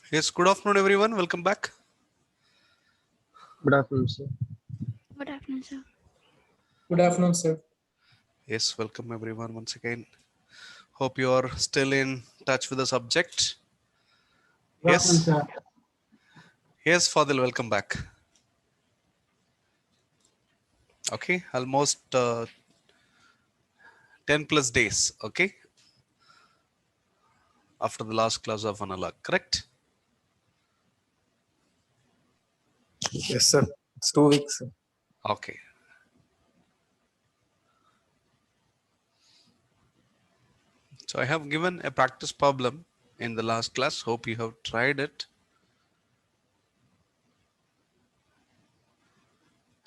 Yes, good afternoon, everyone. Welcome back. Good afternoon, sir. Good afternoon, sir. Good afternoon, sir. Yes, welcome everyone once again. Hope you are still in touch with the subject. Good afternoon, Yes, sir. yes, Fadil, welcome back. Okay, almost 10 plus days. Okay, after the last class of analog, correct? Yes, sir. It's 2 weeks, sir. Okay, so I have given a practice problem in the last class. Hope you have tried it.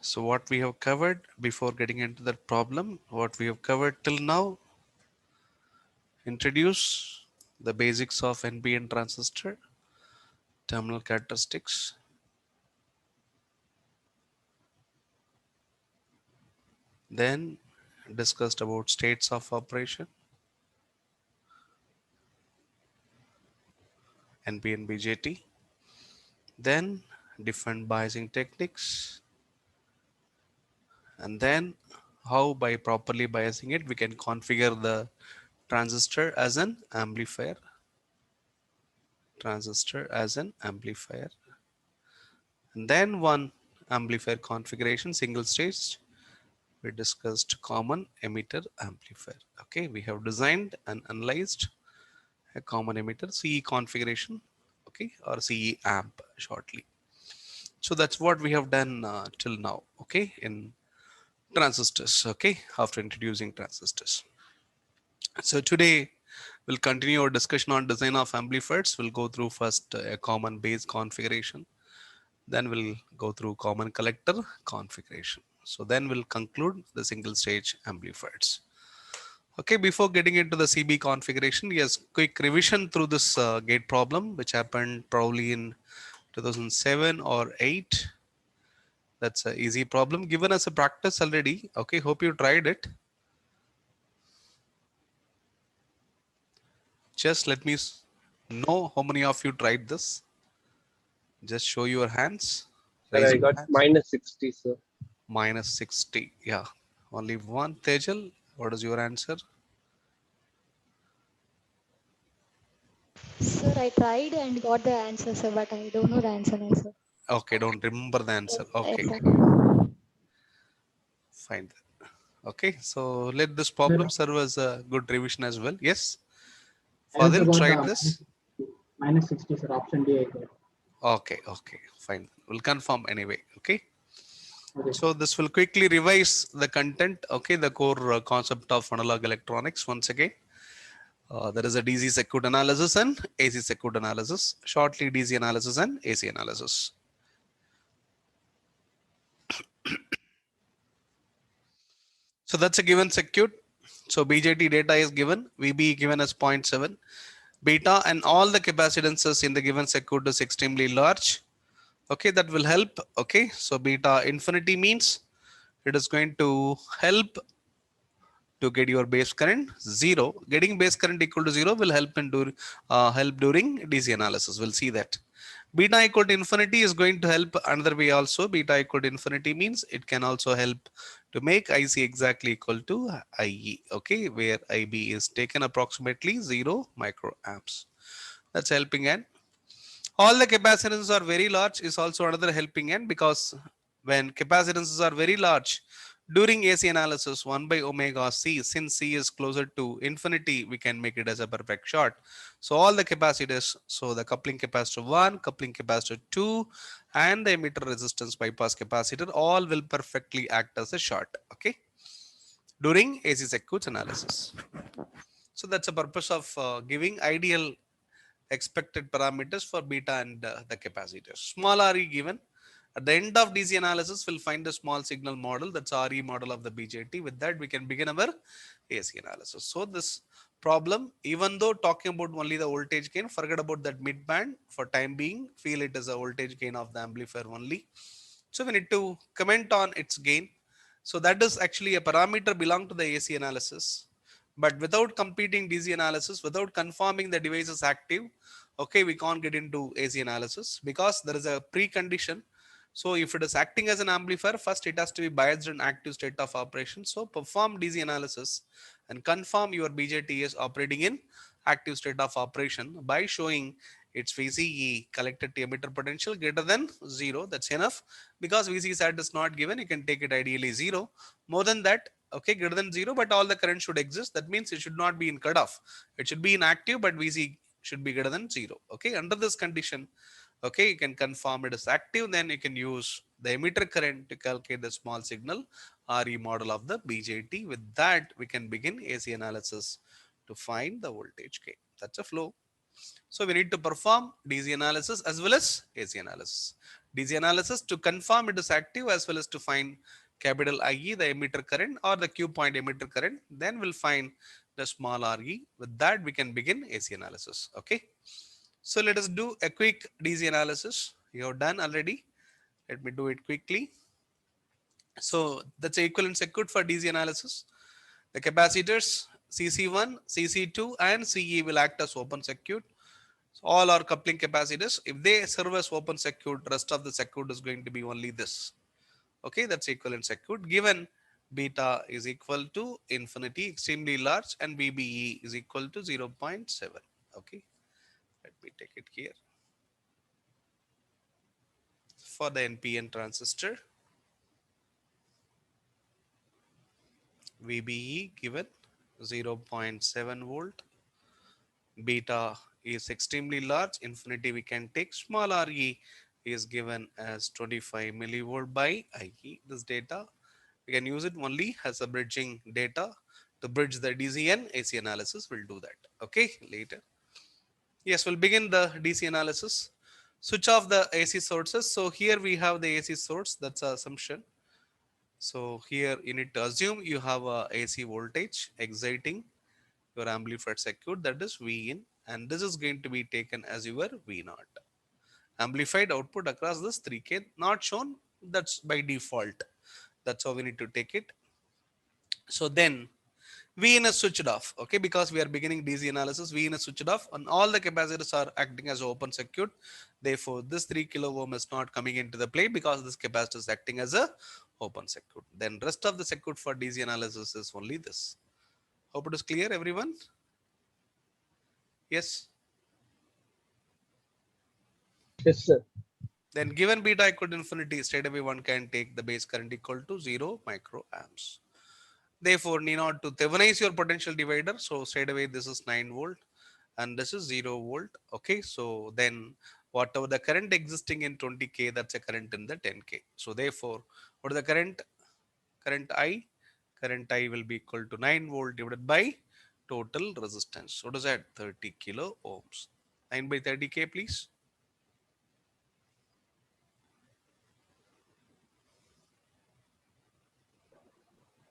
So, what we have covered before getting into that problem, what we have covered till now, introduce the basics of NPN transistor, terminal characteristics, then discussed about states of operation, NPN BJT, then different biasing techniques, and then how by properly biasing it we can configure the transistor as an amplifier, and then one amplifier configuration, single stage. We discussed common emitter amplifier. Okay, we have designed and analyzed a common emitter CE configuration, okay, or CE amp shortly. So that's what we have done till now, okay, in transistors, okay, after introducing transistors. So today we'll continue our discussion on design of amplifiers. We'll go through first a common base configuration, then we'll go through common collector configuration. So then we'll conclude the single stage amplifiers. Okay, before getting into the CB configuration, yes, quick revision through this gate problem, which happened probably in 2007 or 8. That's an easy problem given as a practice already. Okay, hope you tried it. Just let me know how many of you tried this. Just show your hands. Sir, Raise I your got hands. minus 60, sir. Minus 60. Yeah, only one. Tejal, what is your answer? Sir, I tried and got the answer, sir, but I don't know the answer now, sir. Okay, don't remember the answer. Yes, Okay, sir. fine. Okay, so let this Sir, problem serve as a good revision as well. Yes, I also Fadil got tried this. minus 60, sir. Option D I got. Okay, okay, fine. We'll confirm anyway. Okay. Okay, sir. So this will quickly revise the content, okay, the core concept of analog electronics once again. There is a DC circuit analysis and AC circuit analysis, shortly DC analysis and AC analysis. So that's a given circuit. So BJT data is given, VB given as 0.7, beta and all the capacitances in the given circuit is extremely large. Okay, that will help. Okay, so beta infinity means it is going to help to get your base current zero. Getting base current equal to zero will help in help during DC analysis. We'll see that. Beta equal to infinity is going to help another way also. Beta equal to infinity means it can also help to make IC exactly equal to IE. Okay, where IB is taken approximately 0 microamps. That's helping end. All the capacitances are very large is also another helping end, because when capacitances are very large during AC analysis 1 by omega C, since C is closer to infinity, we can make it as a perfect short. So all the capacitors, so the coupling capacitor 1, coupling capacitor 2 and the emitter resistance bypass capacitor all will perfectly act as a short, okay, during AC circuits analysis. So that's the purpose of giving ideal expected parameters for beta and the capacitors. Small Re given. At the end of DC analysis, we'll find a small signal model, that's Re model of the BJT. With that, we can begin our AC analysis. So this problem, even though talking about only the voltage gain, forget about that mid band for time being, feel it as a voltage gain of the amplifier only. So we need to comment on its gain. So that is actually a parameter belong to the AC analysis. But without completing DC analysis, without confirming the device is active, okay, we can't get into AC analysis because there is a precondition. So if it is acting as an amplifier, first it has to be biased in active state of operation. So perform DC analysis and confirm your BJT is operating in active state of operation by showing its VCE collected to emitter potential greater than 0. That's enough. Because VCE sat is not given, you can take it ideally 0. More than that, okay, greater than 0, but all the current should exist. That means it should not be in cutoff. It should be in active, but VC should be greater than 0. Okay, under this condition, okay, you can confirm it is active. Then you can use the emitter current to calculate the small signal RE model of the BJT. With that, we can begin AC analysis to find the voltage K. That's a flow. So we need to perform DC analysis as well as AC analysis. DC analysis to confirm it is active as well as to find capital IE, the emitter current, or the Q point emitter current. Then we'll find the small RE. With that, we can begin AC analysis. Okay. So let us do a quick DC analysis. You have done already. Let me do it quickly. So that's the equivalent circuit for DC analysis. The capacitors CC1, CC2, and CE will act as open circuit. So all our coupling capacitors, if they serve as open circuit, rest of the circuit is going to be only this. Okay, that's equivalent circuit. Given beta is equal to infinity, extremely large, and VBE is equal to 0.7. Okay, let me take it here. For the NPN transistor, VBE given 0.7 volt, beta is extremely large, infinity we can take, small RE is given as 25 millivolt by IE. This data, we can use it only as a bridging data to bridge the DC and AC analysis. We'll do that. Okay, later. Yes, we'll begin the DC analysis. Switch off the AC sources. So here we have the AC source. That's our assumption. So here you need to assume you have a AC voltage exciting your amplified circuit, that is V in, and this is going to be taken as your V naught. Amplified output across this 3K, not shown, that's by default. That's how we need to take it. So then V in is switched off, okay, because we are beginning DC analysis. V in is switched off and all the capacitors are acting as open circuit. Therefore, this 3 kilo ohm is not coming into the play because this capacitor is acting as a open circuit. Then rest of the circuit for DC analysis is only this. Hope it is clear, everyone. Yes. Yes, sir. Then given beta equal to infinity, straight away one can take the base current equal to 0 microamps. Therefore, need not to Thevenize your potential divider. So straight away this is 9 volt and this is 0 volt. Okay, so then whatever the current existing in 20K, that's a current in the 10K. So therefore, what is the current? Current I? Current I will be equal to 9 volt divided by total resistance. What is that? 30 kilo ohms. 9 by 30K, please.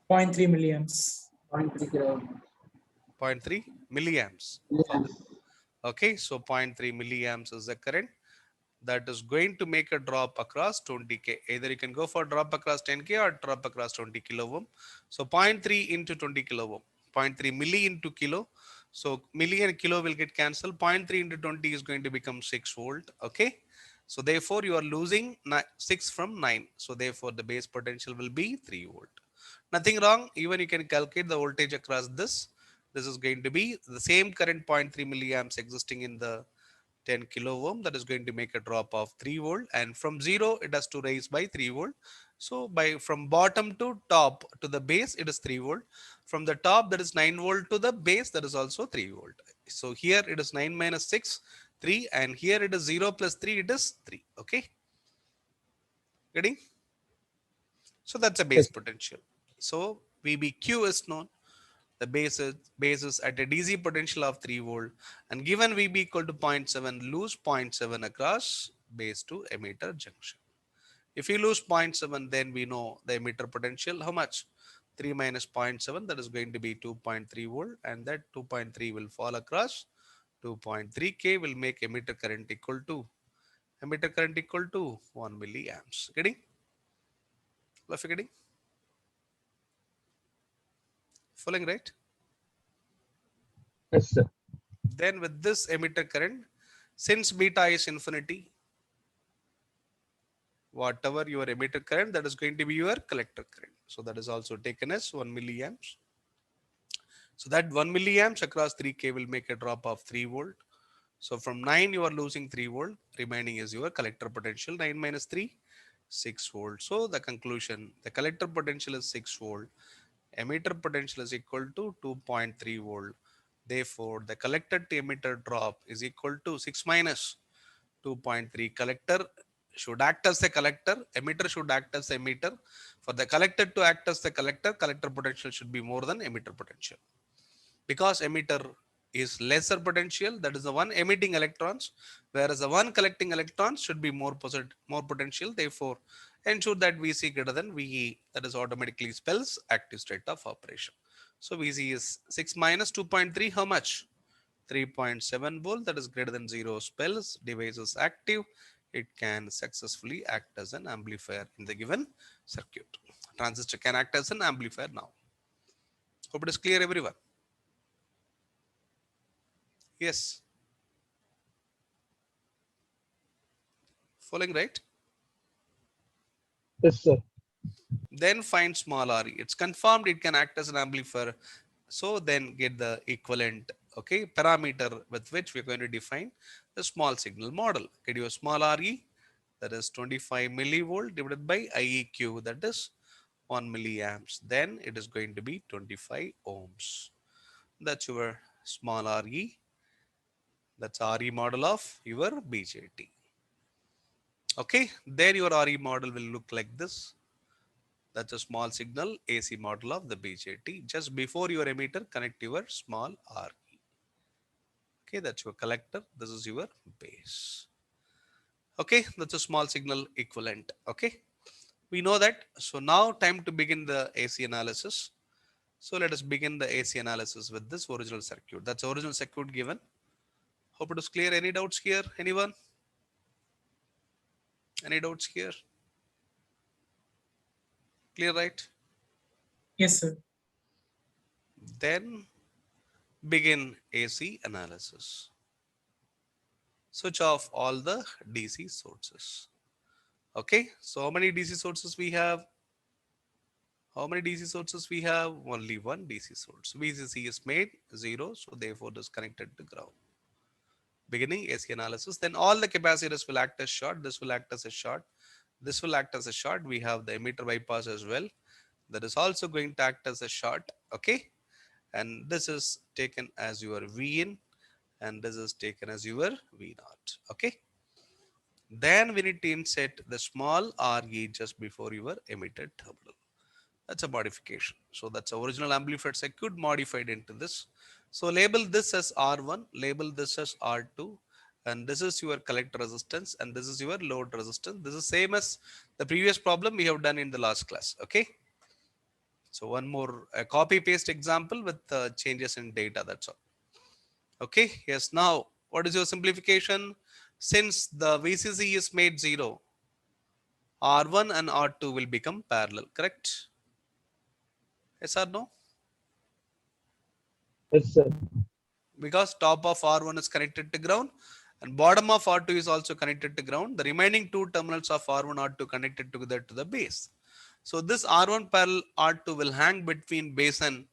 0.3 milliamps. 0.3 kilo. 0.3 milliamps. Milliamps. Okay, so 0.3 milliamps is the current that is going to make a drop across 20K. Either you can go for drop across 10K or drop across 20 kilo ohm. So 0.3 into 20 kilo ohm, 0.3 milli into kilo. So milli and kilo will get cancelled. 0.3 into 20 is going to become 6 volt. Okay. So therefore you are losing 6 from 9. So therefore the base potential will be 3 volt. Nothing wrong. Even you can calculate the voltage across this. This is going to be the same current 0.3 milliamps existing in the 10 kilo ohm, that is going to make a drop of 3 volt, and from 0 it has to raise by 3 volt. So by from bottom to top to the base it is 3 volt, from the top that is 9 volt to the base, that is also 3 volt. So here it is 9 minus 6 3, and here it is 0 plus 3, it is 3. Okay, getting? So that's a base Yes. potential. So VBQ is known. The base is at a DC potential of 3 volt, and given VB equal to 0.7, lose 0.7 across base to emitter junction. If you lose 0.7, then we know the emitter potential, how much? 3 minus 0.7, that is going to be 2.3 volt, and that 2.3 will fall across 2.3K will make emitter current equal to 1 milliamps. Getting? Love you getting? Following, right? Yes, sir. Then with this emitter current, since beta is infinity, whatever your emitter current, that is going to be your collector current. So that is also taken as 1 milliamps. So that 1 milliamps across 3K will make a drop of 3 volt. So from 9 you are losing 3 volt, remaining is your collector potential. 9 minus 3, 6 volt. So the conclusion, the collector potential is 6 volt, emitter potential is equal to 2.3 volt. Therefore the collector to emitter drop is equal to 6 minus 2.3. Collector should act as the collector, emitter should act as the emitter. For the collector to act as the collector, collector potential should be more than emitter potential. Because emitter is lesser potential, that is the one emitting electrons, whereas the one collecting electrons should be more more potential. Therefore, ensure that Vc greater than Ve, that is automatically spells active state of operation. So Vc is 6 minus 2.3, how much? 3.7 volt, that is greater than 0, spells device is active. It can successfully act as an amplifier in the given circuit. Transistor can act as an amplifier now. Hope it is clear, everyone. Yes, following right. Yes, sir. Then find small re. It's confirmed it can act as an amplifier. So then get the equivalent, okay, parameter with which we're going to define the small signal model. Get your small re, that is 25 millivolt divided by IEQ, that is 1 milliamps. Then it is going to be 25 ohms. That's your small re. That's RE model of your BJT. Okay, then your RE model will look like this. That's a small signal AC model of the BJT. Just before your emitter, connect your small RE. Okay, that's your collector. This is your base. Okay, that's a small signal equivalent. Okay, we know that. So now time to begin the AC analysis. So let us begin the AC analysis with this original circuit. That's original circuit given. Hope it is clear. Any doubts here? Anyone? Any doubts here? Clear, right? Yes, sir. Then begin AC analysis. Switch off all the DC sources. Okay, so how many DC sources we have? How many DC sources we have? Only one DC source. VCC is made 0, so therefore it is connected to ground. Beginning AC analysis, then all the capacitors will act as short. This will act as a short. This will act as a short. We have the emitter bypass as well. That is also going to act as a short. Okay, and this is taken as your V in, and this is taken as your V naught. Okay. Then we need to insert the small RE just before your emitted terminal. That's a modification. So that's the original amplified circuit modified into this. So label this as R1, label this as R2, and this is your collector resistance, and this is your load resistance. This is same as the previous problem we have done in the last class. Okay. So one more copy paste example with changes in data. That's all. Okay. Yes. Now, what is your simplification? Since the VCC is made 0, R1 and R2 will become parallel, correct? Yes or no? Yes, sir. Because top of R1 is connected to ground and bottom of R2 is also connected to ground. The remaining two terminals of R1, R2 connected together to the base. So this R1 parallel R2 will hang between base and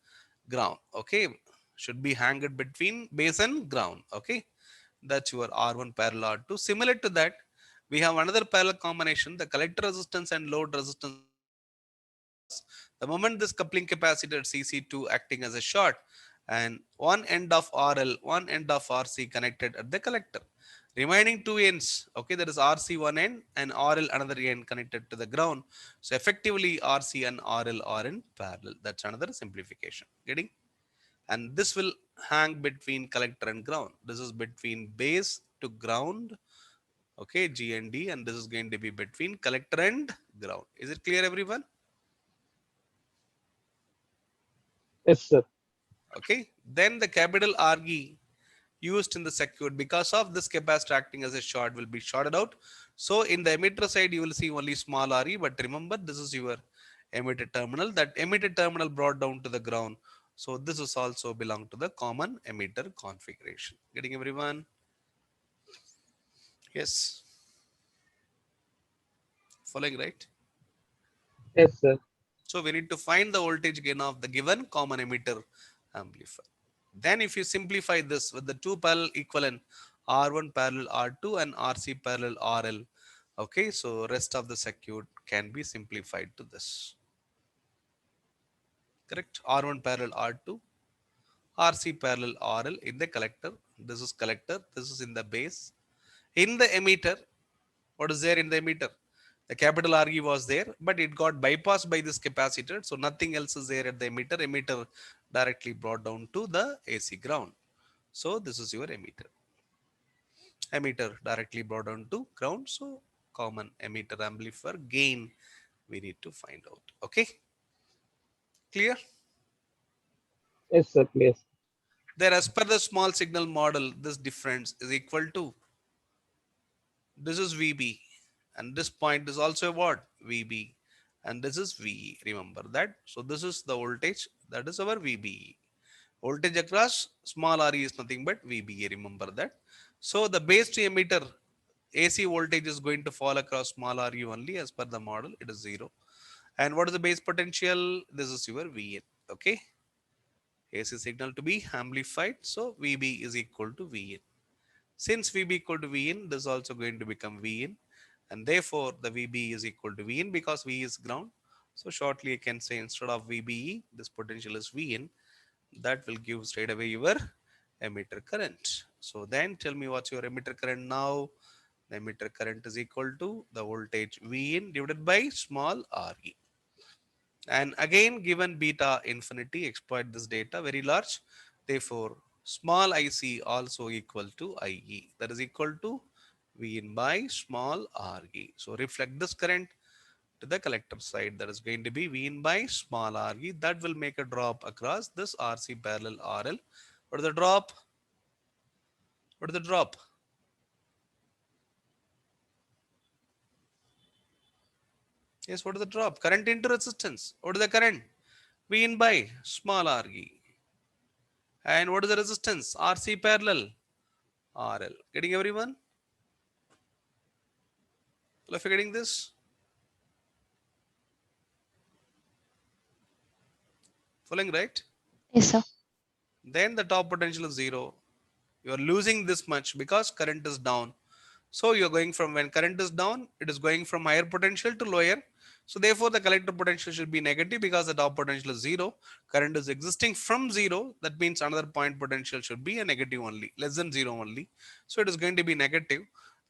ground. Okay. Should be hanged between base and ground. Okay. That's your R1 parallel R2. Similar to that, we have another parallel combination, the collector resistance and load resistance of R2 because the moment this coupling capacitor CC2 acting as a short and one end of RL, one end of RC connected at the collector. Remaining two ends, okay, there is RC one end and RL another end connected to the ground. So effectively RC and RL are in parallel. That's another simplification. Getting? And this will hang between collector and ground. This is between base to ground. Okay, G and D, and this is going to be between collector and ground. Is it clear, everyone? Yes, sir. Okay, then the capital RE used in the circuit because of this capacitor acting as a short will be shorted out. So in the emitter side, you will see only small RE, but remember this is your emitter terminal. That emitter terminal brought down to the ground So this is also belong to the common emitter configuration. Getting everyone? Yes. Following, right? Yes, sir. So we need to find the voltage gain of the given common emitter amplifier. Then if you simplify this with the two parallel equivalent R1 parallel R2 and RC parallel RL, okay, so rest of the circuit can be simplified to this. Correct? R1 parallel R2, RC parallel RL in the collector. This is collector. This is in the base. In the emitter, what is there in the emitter? The capital RE was there, but it got bypassed by this capacitor. So nothing else is there at the emitter. Emitter directly brought down to the AC ground. So this is your emitter. Emitter directly brought down to ground. So common emitter amplifier gain we need to find out. Okay, clear? Yes, sir, please. There, as per the small signal model, this difference is equal to, this is VB, and this point is also what? VB, and this is VE. Remember that. So this is the voltage, that is our VBE. Voltage across small re is nothing but VBA. Remember that. So the base to emitter AC voltage is going to fall across small re only as per the model. It is 0. And what is the base potential? This is your VN. Okay. AC signal to be amplified. So VB is equal to VN. Since VB equal to Vin, this is also going to become Vin, and therefore the VB is equal to Vin because V is ground. So shortly I can say instead of VBE, this potential is Vin. That will give straight away your emitter current. So then tell me what's your emitter current now. The emitter current is equal to the voltage Vin divided by small re. And again, given beta infinity, exploit this data very large. Therefore, small ic also equal to IE. That is equal to V in by small Re. So reflect this current to the collector side. That is going to be V in by small Re. That will make a drop across this RC parallel RL. What is the drop? What is the drop? Yes, what is the drop? Current into resistance. What is the current? V in by small Re. And what is the resistance? RC parallel RL. Getting everyone? All of you getting this? Following, right? Yes, sir. Then the top potential is 0. You are losing this much because current is down. So you are going from, when current is down, it is going from higher potential to lower. So therefore the collector potential should be negative because the top potential is 0. Current is existing from 0. That means another point potential should be a negative only, less than 0 only. So it is going to be negative.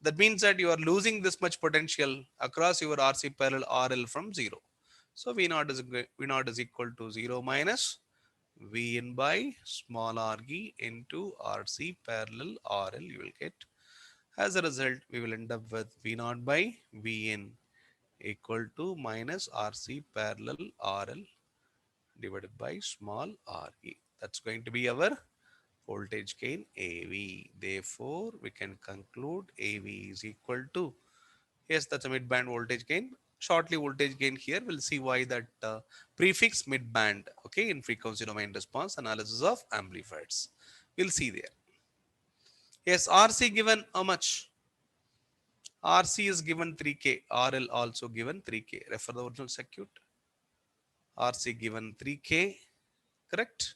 That means that you are losing this much potential across your RC parallel RL from 0. So V0 is equal to 0 minus Vn by small Re into RC parallel RL you will get. As a result, we will end up with V0 by Vn equal to minus RC parallel RL divided by small re. That's going to be our voltage gain AV. Therefore, we can conclude AV is equal to, yes, that's a mid-band voltage gain. Shortly voltage gain here, we'll see why that prefix mid-band, okay, in frequency domain response analysis of amplifiers. We'll see there. Yes, RC given how much? RC is given 3K, RL also given 3K. Refer the original circuit. RC given 3K, correct?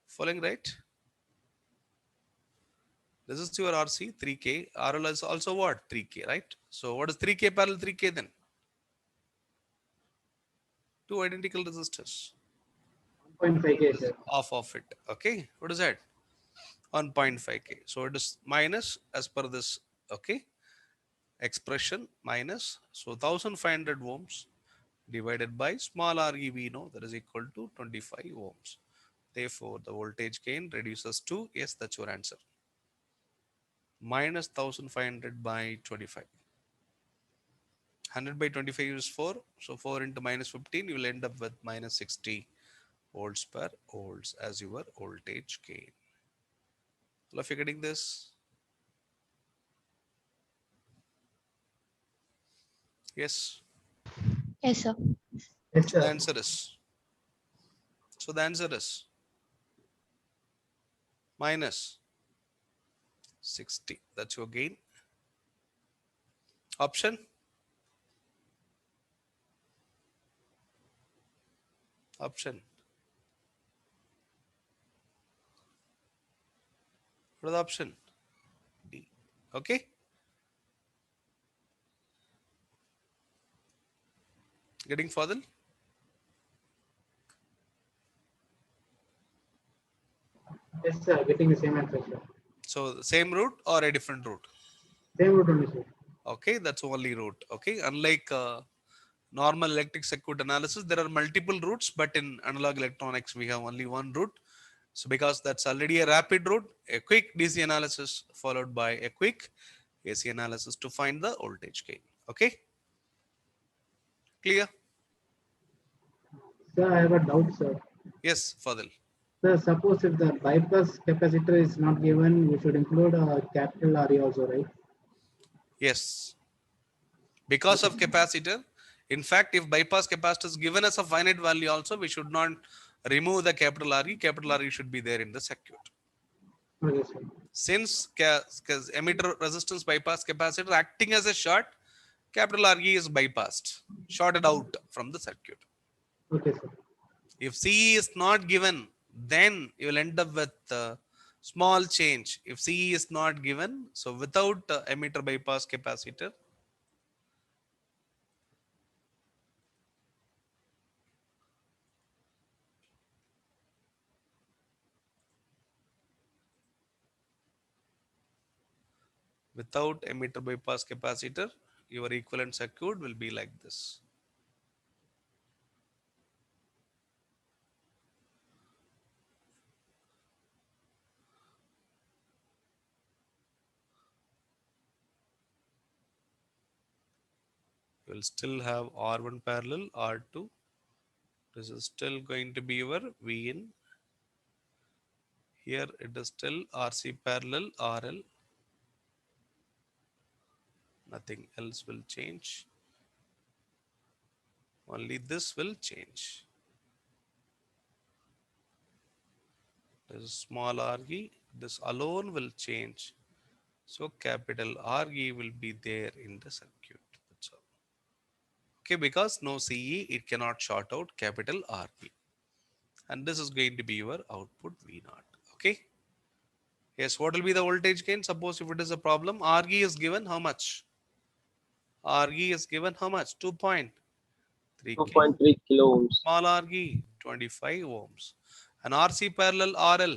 Following, right? This is your RC 3K. RL is also what? 3K, right? So what is 3K parallel 3K then? Two identical resistors. 1.5K, sir. Half of it. Okay. What is that? 1.5K. So it is minus as per this. Okay. Expression minus. So 1500 ohms divided by small re we know that is equal to 25 ohms. Therefore, the voltage gain reduces to, yes, that's your answer. Minus 1500 by 25. 100 by 25 is 4. So 4 into minus 15, you will end up with minus 60 volts per volts as your voltage gain. All of you getting this? Yes. Yes, sir. Yes, So the sir. answer is. So the answer is minus 60. That's your gain. Option? Option. What is the option? D. Okay. Getting further? Yes, sir. Getting the same answer, sir. So the same route or a different route? Same route only, sir. Okay, that's only route. Okay, unlike normal electric circuit analysis, there are multiple routes, but in analog electronics, we have only one route. So because that's already a rapid route, a quick DC analysis followed by a quick AC analysis to find the voltage gain. Okay, clear? Sir, I have a doubt, sir. Yes, Fadil. Sir, suppose if the bypass capacitor is not given, we should include a capital RE also, right? Yes, because of capacitor. In fact, if bypass capacitor is given as a finite value also, we should not remove the capital RE. Capital RE should be there in the circuit. Okay, sir. Since emitter resistance bypass capacitor acting as a short, capital RE is bypassed, shorted out from the circuit. Okay, sir. If CE is not given, then you will end up with small change. If CE is not given, so without emitter bypass capacitor, without emitter bypass capacitor, your equivalent circuit will be like this. You will still have R1 parallel, R2. This is still going to be your V in. Here it is still RC parallel, RL. Nothing else will change. Only this will change. This is small RE. This alone will change. So capital RE will be there in the circuit. That's all. Okay, because no CE, it cannot short out capital RE. And this is going to be your output V0. Okay. Yes, what will be the voltage gain? Suppose if it is a problem, RE is given how much? RE is given how much? 2.3 kilo. 2.3 kilo ohms. Small RE, 25 ohms. And RC parallel RL,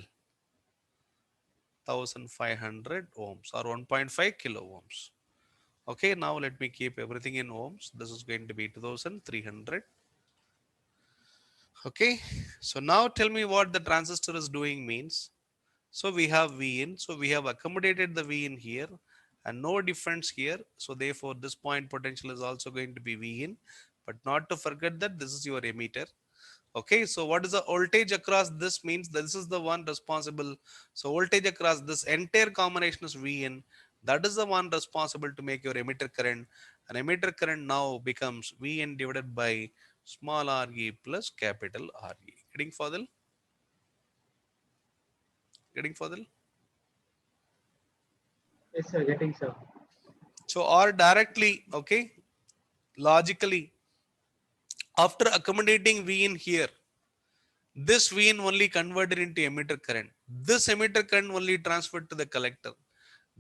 1500 ohms or 1.5 kilo ohms. Okay, now let me keep everything in ohms. This is going to be 2300. Okay, so now tell me what the transistor is doing means. So we have V in, so we have accommodated the V in here and no difference here. So therefore this point potential is also going to be V in, but not to forget that this is your emitter. Okay, so what is the voltage across this means this is the one responsible. So voltage across this entire combination is V in. That is the one responsible to make your emitter current. And emitter current now becomes V in divided by small re plus capital RE. Getting further? Getting further? Yes, sir. Getting, sir. So or directly, okay, logically, after accommodating V in here, this V in only converted into emitter current. This emitter current only transferred to the collector.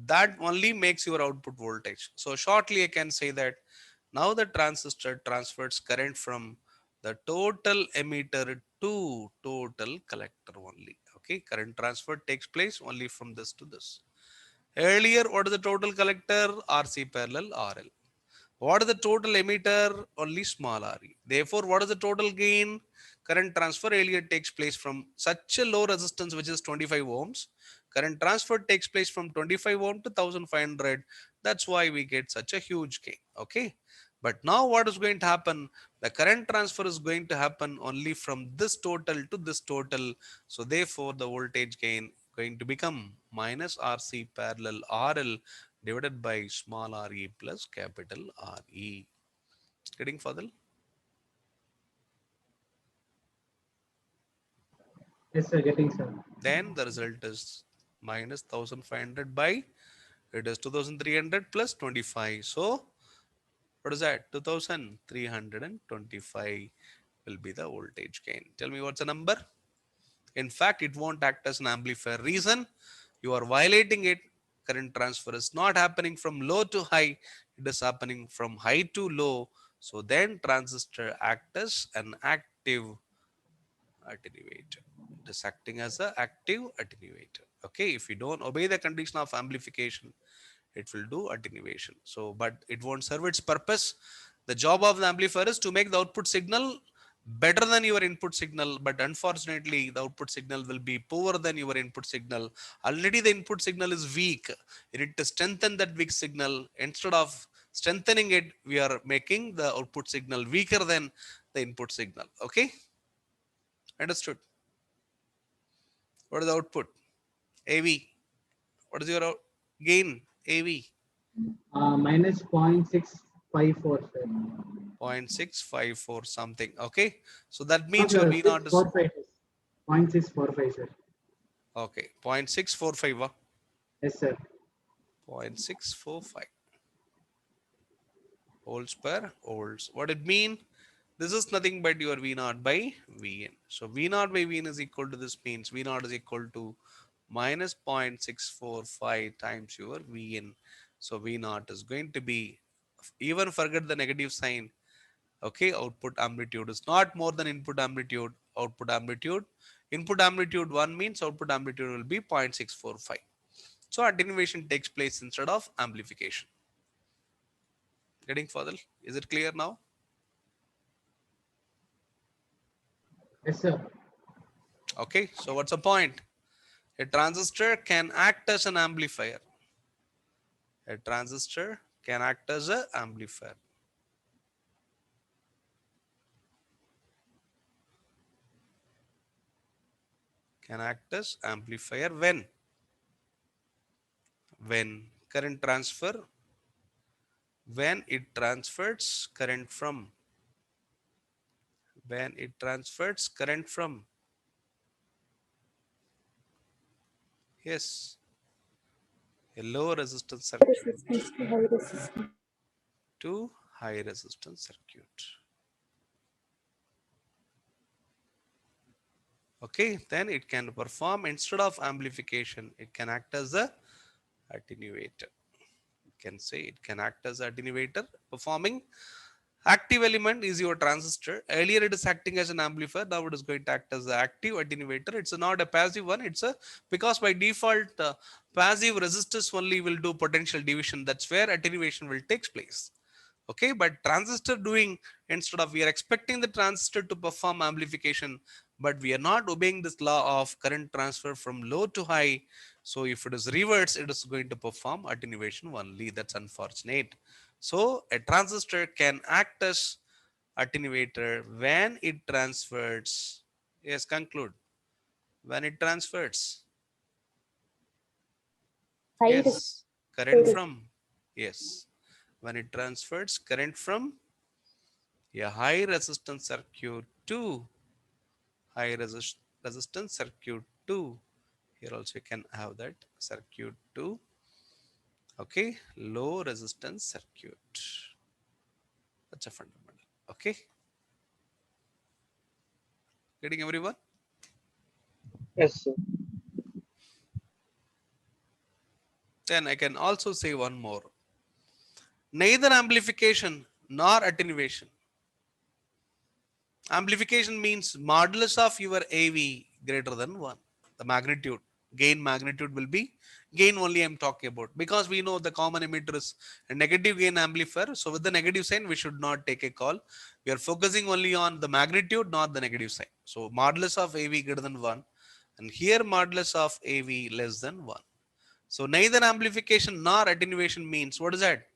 That only makes your output voltage. So shortly I can say that now the transistor transfers current from the total emitter to total collector only. Okay, current transfer takes place only from this to this. Earlier, what is the total collector? RC parallel RL. What is the total emitter? Only small re. Therefore, what is the total gain? Current transfer earlier takes place from such a low resistance, which is 25 ohms. Current transfer takes place from 25 ohm to 1500. That's why we get such a huge gain. Okay. But now what is going to happen? The current transfer is going to happen only from this total to this total. So therefore, the voltage gain going to become minus RC parallel RL divided by small re plus capital RE. Getting further? Yes, sir. Getting, sir. Then the result is minus 1500 by, it is 2300 plus 25. So what is that? 2325 will be the voltage gain. Tell me what's the number? In fact, it won't act as an amplifier. Reason? You are violating it. Current transfer is not happening from low to high. It is happening from high to low. So then transistor acts as an active attenuator. It is acting as an active attenuator. Okay, if you don't obey the condition of amplification, it will do attenuation. So, but it won't serve its purpose. The job of the amplifier is to make the output signal better than your input signal, but unfortunately the output signal will be poorer than your input signal. Already the input signal is weak. You need to strengthen that weak signal. Instead of strengthening it, we are making the output signal weaker than the input signal. Okay, understood? What is the output? AV. What is your gain? AV. Minus 0.654, sir. 0.654 something. Okay, so that No, means your sir. V naught is 645. 0.645, sir. okay. 0.645. Yes, sir. 0.645 volts per volts. What it mean? This is nothing but your V naught by Vn. So V naught by Vn is equal to, this means V naught is equal to minus 0.645 times your Vn. So V naught is going to be, even forget the negative sign. Okay, output amplitude is not more than input amplitude. Output amplitude, input amplitude 1 means output amplitude will be 0.645. So attenuation takes place instead of amplification. Getting further? Is it clear now? Yes, sir. Okay, so what's the point? A transistor can act as an amplifier. A transistor can act as an amplifier. Can act as amplifier when current transfer, when it transfers current from, when it transfers current from, yes, a low resistance circuit Resistance to high resistance. to high resistance circuit. Okay, then it can perform, instead of amplification, it can act as a attenuator. You can say it can act as attenuator. Performing active element is your transistor. Earlier it is acting as an amplifier. Now it is going to act as an active attenuator. It's not a passive one. It's a, because by default passive resistors only will do potential division. That's where attenuation will take place. Okay, but transistor doing, instead of, we are expecting the transistor to perform amplification, but we are not obeying this law of current transfer from low to high. So if it is reverse, it is going to perform attenuation only. That's unfortunate. So a transistor can act as attenuator when it transfers, yes, conclude, when it transfers, High yes, current resistance. from, yes, when it transfers current from a high resistance circuit to high resistance circuit to, here also you can have that, circuit to, okay, low resistance circuit. That's a fundamental. Okay, getting everyone? Yes, sir. Then I can also say one more. Neither amplification nor attenuation. Amplification means modulus of your AV greater than 1. The magnitude, gain magnitude will be, gain only I'm talking about, because we know the common emitter is a negative gain amplifier. So with the negative sign, we should not take a call. We are focusing only on the magnitude, not the negative sign. So modulus of AV greater than 1. And here modulus of AV less than 1. So neither amplification nor attenuation means, what is that?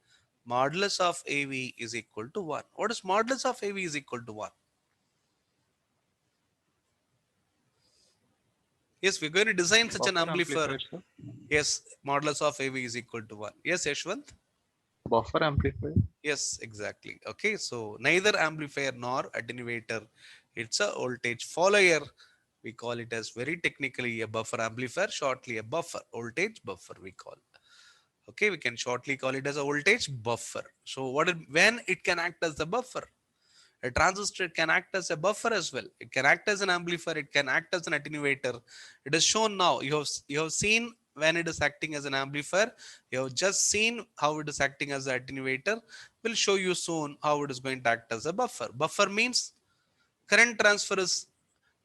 Modulus of AV is equal to 1. What is modulus of AV is equal to 1? Yes, we're going to design such an Buffer amplifier. amplifier, sir. Yes, modulus of AV is equal to 1. Yes, Yashwant? Buffer amplifier. Yes, exactly. Okay, so neither amplifier nor attenuator. It's a voltage follower. We call it as very technically a buffer amplifier, shortly a buffer, voltage buffer we call. Okay, we can shortly call it as a voltage buffer. So when it can act as the buffer? A transistor can act as a buffer as well. It can act as an amplifier. It can act as an attenuator. It is shown now. You have seen when it is acting as an amplifier. You have just seen how it is acting as an attenuator. We'll show you soon how it is going to act as a buffer. Buffer means current transfer is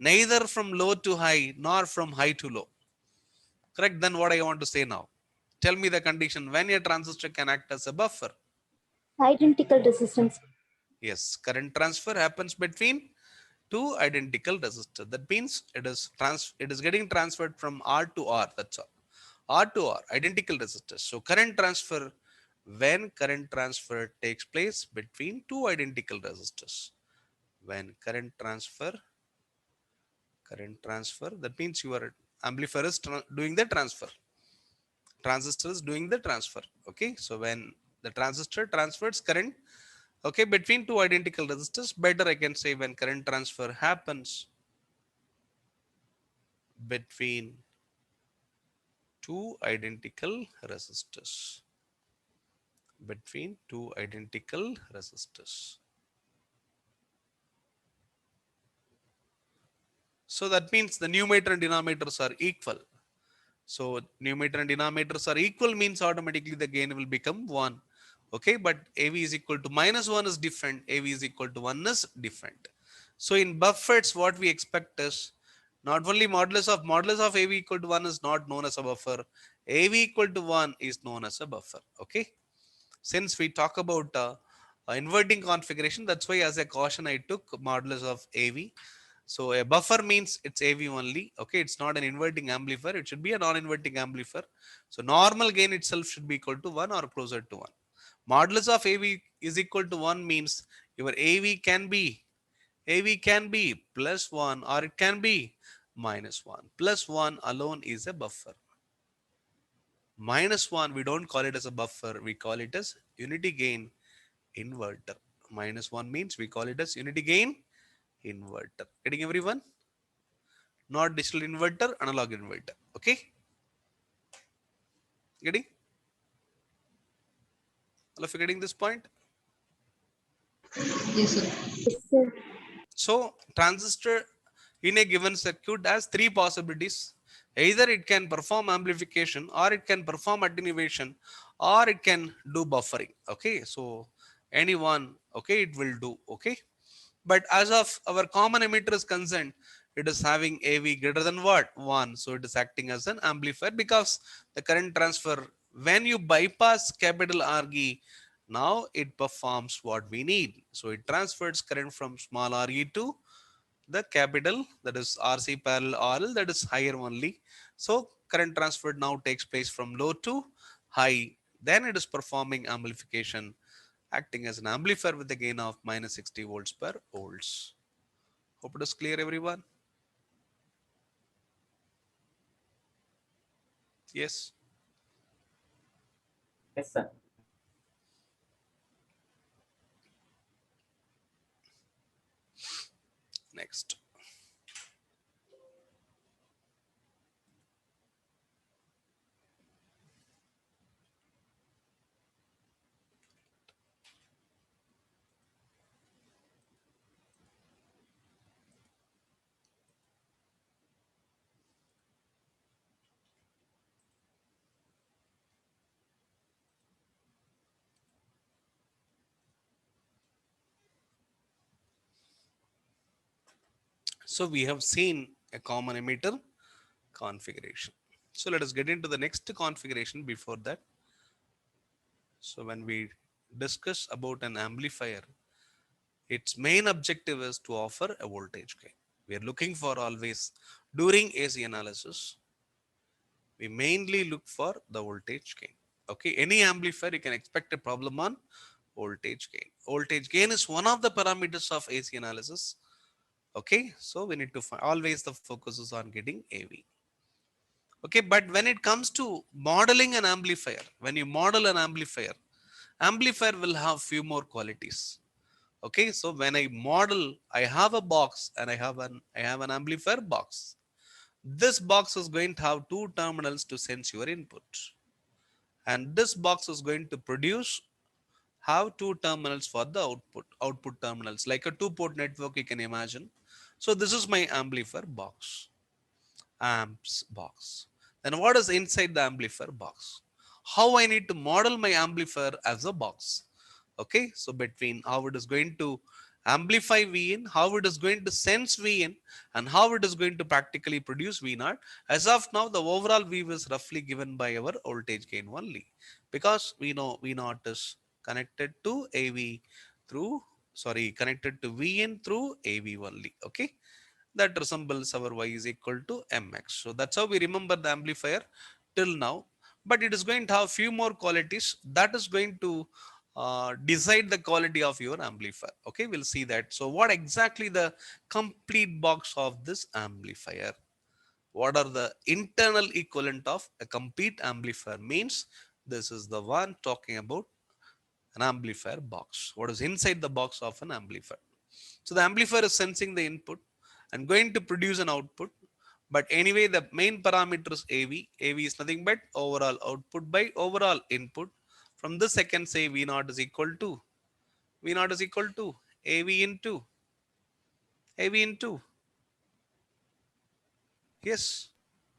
neither from low to high nor from high to low. Correct? Then what I want to say now? Tell me the condition when a transistor can act as a buffer. Identical resistance. Yes, current transfer happens between two identical resistors. That means it is getting transferred from R to R. That's all. R to R, identical resistors. So current transfer, when current transfer takes place between two identical resistors. When current transfer, that means your amplifier is doing the transfer. Transistor is doing the transfer. Okay, so when the transistor transfers current, okay, between two identical resistors, better I can say when current transfer happens between two identical resistors. Between two identical resistors. So that means the numerator and denominators are equal. So numerator and denominators are equal means automatically the gain will become 1. Okay, but AV is equal to -1 is different. AV is equal to 1 is different. So in buffers, what we expect is not only modulus of AV equal to 1 is not known as a buffer. AV equal to 1 is known as a buffer. Okay. Since we talk about inverting configuration, that's why as a caution I took modulus of AV. So a buffer means it's AV only. Okay, it's not an inverting amplifier. It should be a non-inverting amplifier. So normal gain itself should be equal to 1 or closer to 1. Modulus of AV is equal to 1 means your AV can be plus 1 or it can be -1. Plus 1 alone is a buffer. -1 we don't call it as a buffer. We call it as unity gain inverter. -1 means we call it as unity gain inverter. Getting everyone? Not digital inverter, analog inverter. Okay? Getting? All of you getting this point? Yes, sir. Yes, sir. So transistor in a given circuit has three possibilities. Either it can perform amplification or it can perform attenuation or it can do buffering. Okay, so any one, okay, it will do. Okay, but as of our common emitter is concerned, it is having AV greater than what? 1. So it is acting as an amplifier because the current transfer, when you bypass capital RE, now it performs what we need. So it transfers current from small RE to the capital, that is RC parallel RL, that is higher only. So current transfer now takes place from low to high. Then it is performing amplification, acting as an amplifier with a gain of -60 volts per volts. Hope it is clear, everyone. Yes. Yes, sir. Next. So we have seen a common emitter configuration. So let us get into the next configuration before that. So when we discuss about an amplifier, its main objective is to offer a voltage gain. We are looking for always during AC analysis, we mainly look for the voltage gain. Okay, any amplifier you can expect a problem on voltage gain. Voltage gain is one of the parameters of AC analysis. Okay, so we need to find, always the focus is on getting AV. Okay, but when it comes to modeling an amplifier, when you model an amplifier, amplifier will have few more qualities. Okay, so when I model, I have a box and I have an amplifier box. This box is going to have two terminals to sense your input, and this box is going to produce have two terminals for the output terminals, like a two-port network you can imagine. So this is my amplifier box, amps box. Then what is inside the amplifier box? How I need to model my amplifier as a box. Okay, so between how it is going to amplify V in, how it is going to sense V in, and how it is going to practically produce V naught. As of now, the overall V is roughly given by our voltage gain only, because we know V naught is connected to AV through, sorry, connected to V in through AV only. Okay, that resembles our Y is equal to mx. So that's how we remember the amplifier till now. But it is going to have few more qualities that is going to decide the quality of your amplifier. Okay, we'll see that. So what exactly the complete box of this amplifier? What are the internal equivalent of a complete amplifier means? This is the one talking about an amplifier box. What is inside the box of an amplifier? So the amplifier is sensing the input and going to produce an output. But anyway, the main parameter is AV. AV is nothing but overall output by overall input. From this I can say V naught is equal to AV into yes,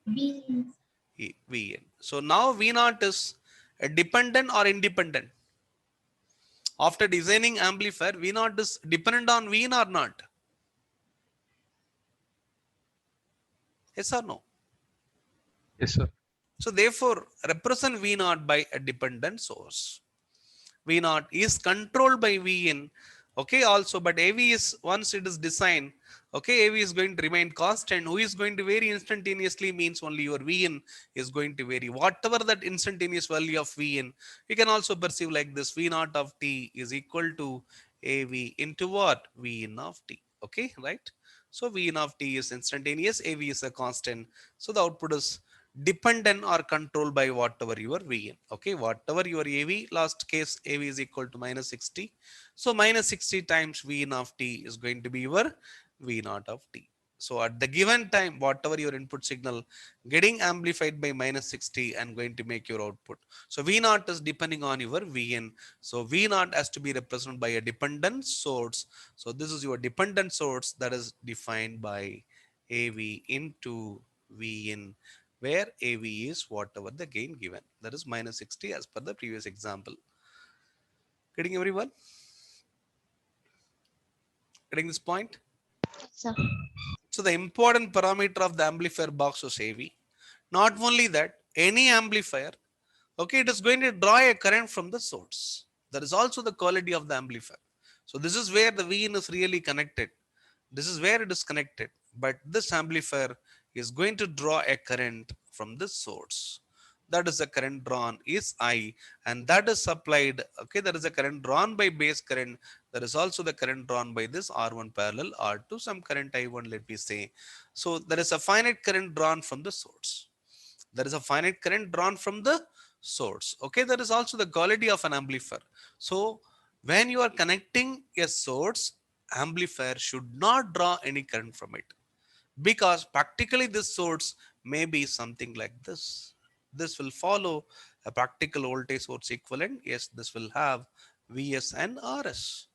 VN. So now V naught is a dependent or independent. After designing amplifier, V naught is dependent on V in or not? Yes or no? Yes, sir. So therefore, represent V naught by a dependent source. V naught is controlled by V in. Okay, also, but AV is once it is designed, okay, AV is going to remain constant. Who is going to vary instantaneously means only your V in is going to vary. Whatever that instantaneous value of V in, you can also perceive like this: V naught of T is equal to AV into what? V in of T. Okay, right? So V in of T is instantaneous, AV is a constant. So the output is dependent or controlled by whatever your V in. Okay, whatever your AV, last case AV is equal to minus 60. So minus 60 times V in of T is going to be your V naught of T. So at the given time, whatever your input signal getting amplified by minus 60 and going to make your output. So V naught is depending on your V in. So V naught has to be represented by a dependent source. So this is your dependent source that is defined by AV into V in, where AV is whatever the gain given. That is minus 60 as per the previous example. Getting everyone? Getting this point? Sir. So the important parameter of the amplifier box is AV. Not only that, any amplifier, okay, it is going to draw a current from the source. That is also the quality of the amplifier. So this is where the V in is really connected. This is where it is connected. But this amplifier is going to draw a current from this source. That is the current drawn is I, and that is supplied. Okay, that is a current drawn by base current. There is also the current drawn by this R1 parallel R2, some current I1, let me say. So there is a finite current drawn from the source. There is a finite current drawn from the source. Okay, there is also the quality of an amplifier. So when you are connecting a source, amplifier should not draw any current from it, because practically this source may be something like this. This will follow a practical voltage source equivalent. Yes, this will have Vs and Rs.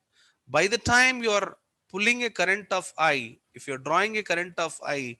By the time you are pulling a current of I, if you're drawing a current of I,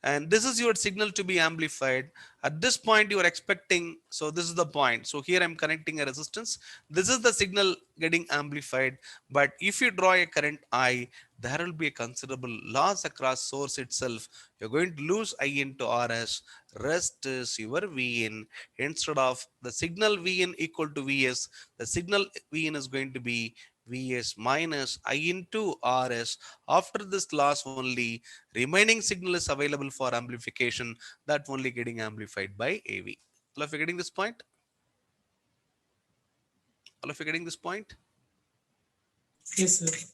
and this is your signal to be amplified, at this point you are expecting, so this is the point. So here I'm connecting a resistance. This is the signal getting amplified. But if you draw a current I, there will be a considerable loss across source itself. You're going to lose I into Rs. Rest is your Vin. Instead of the signal Vin equal to Vs, the signal Vin is going to be Vs minus I into Rs. After this loss only, remaining signal is available for amplification, that only getting amplified by AV. All of you getting this point? All of you getting this point? Yes, sir.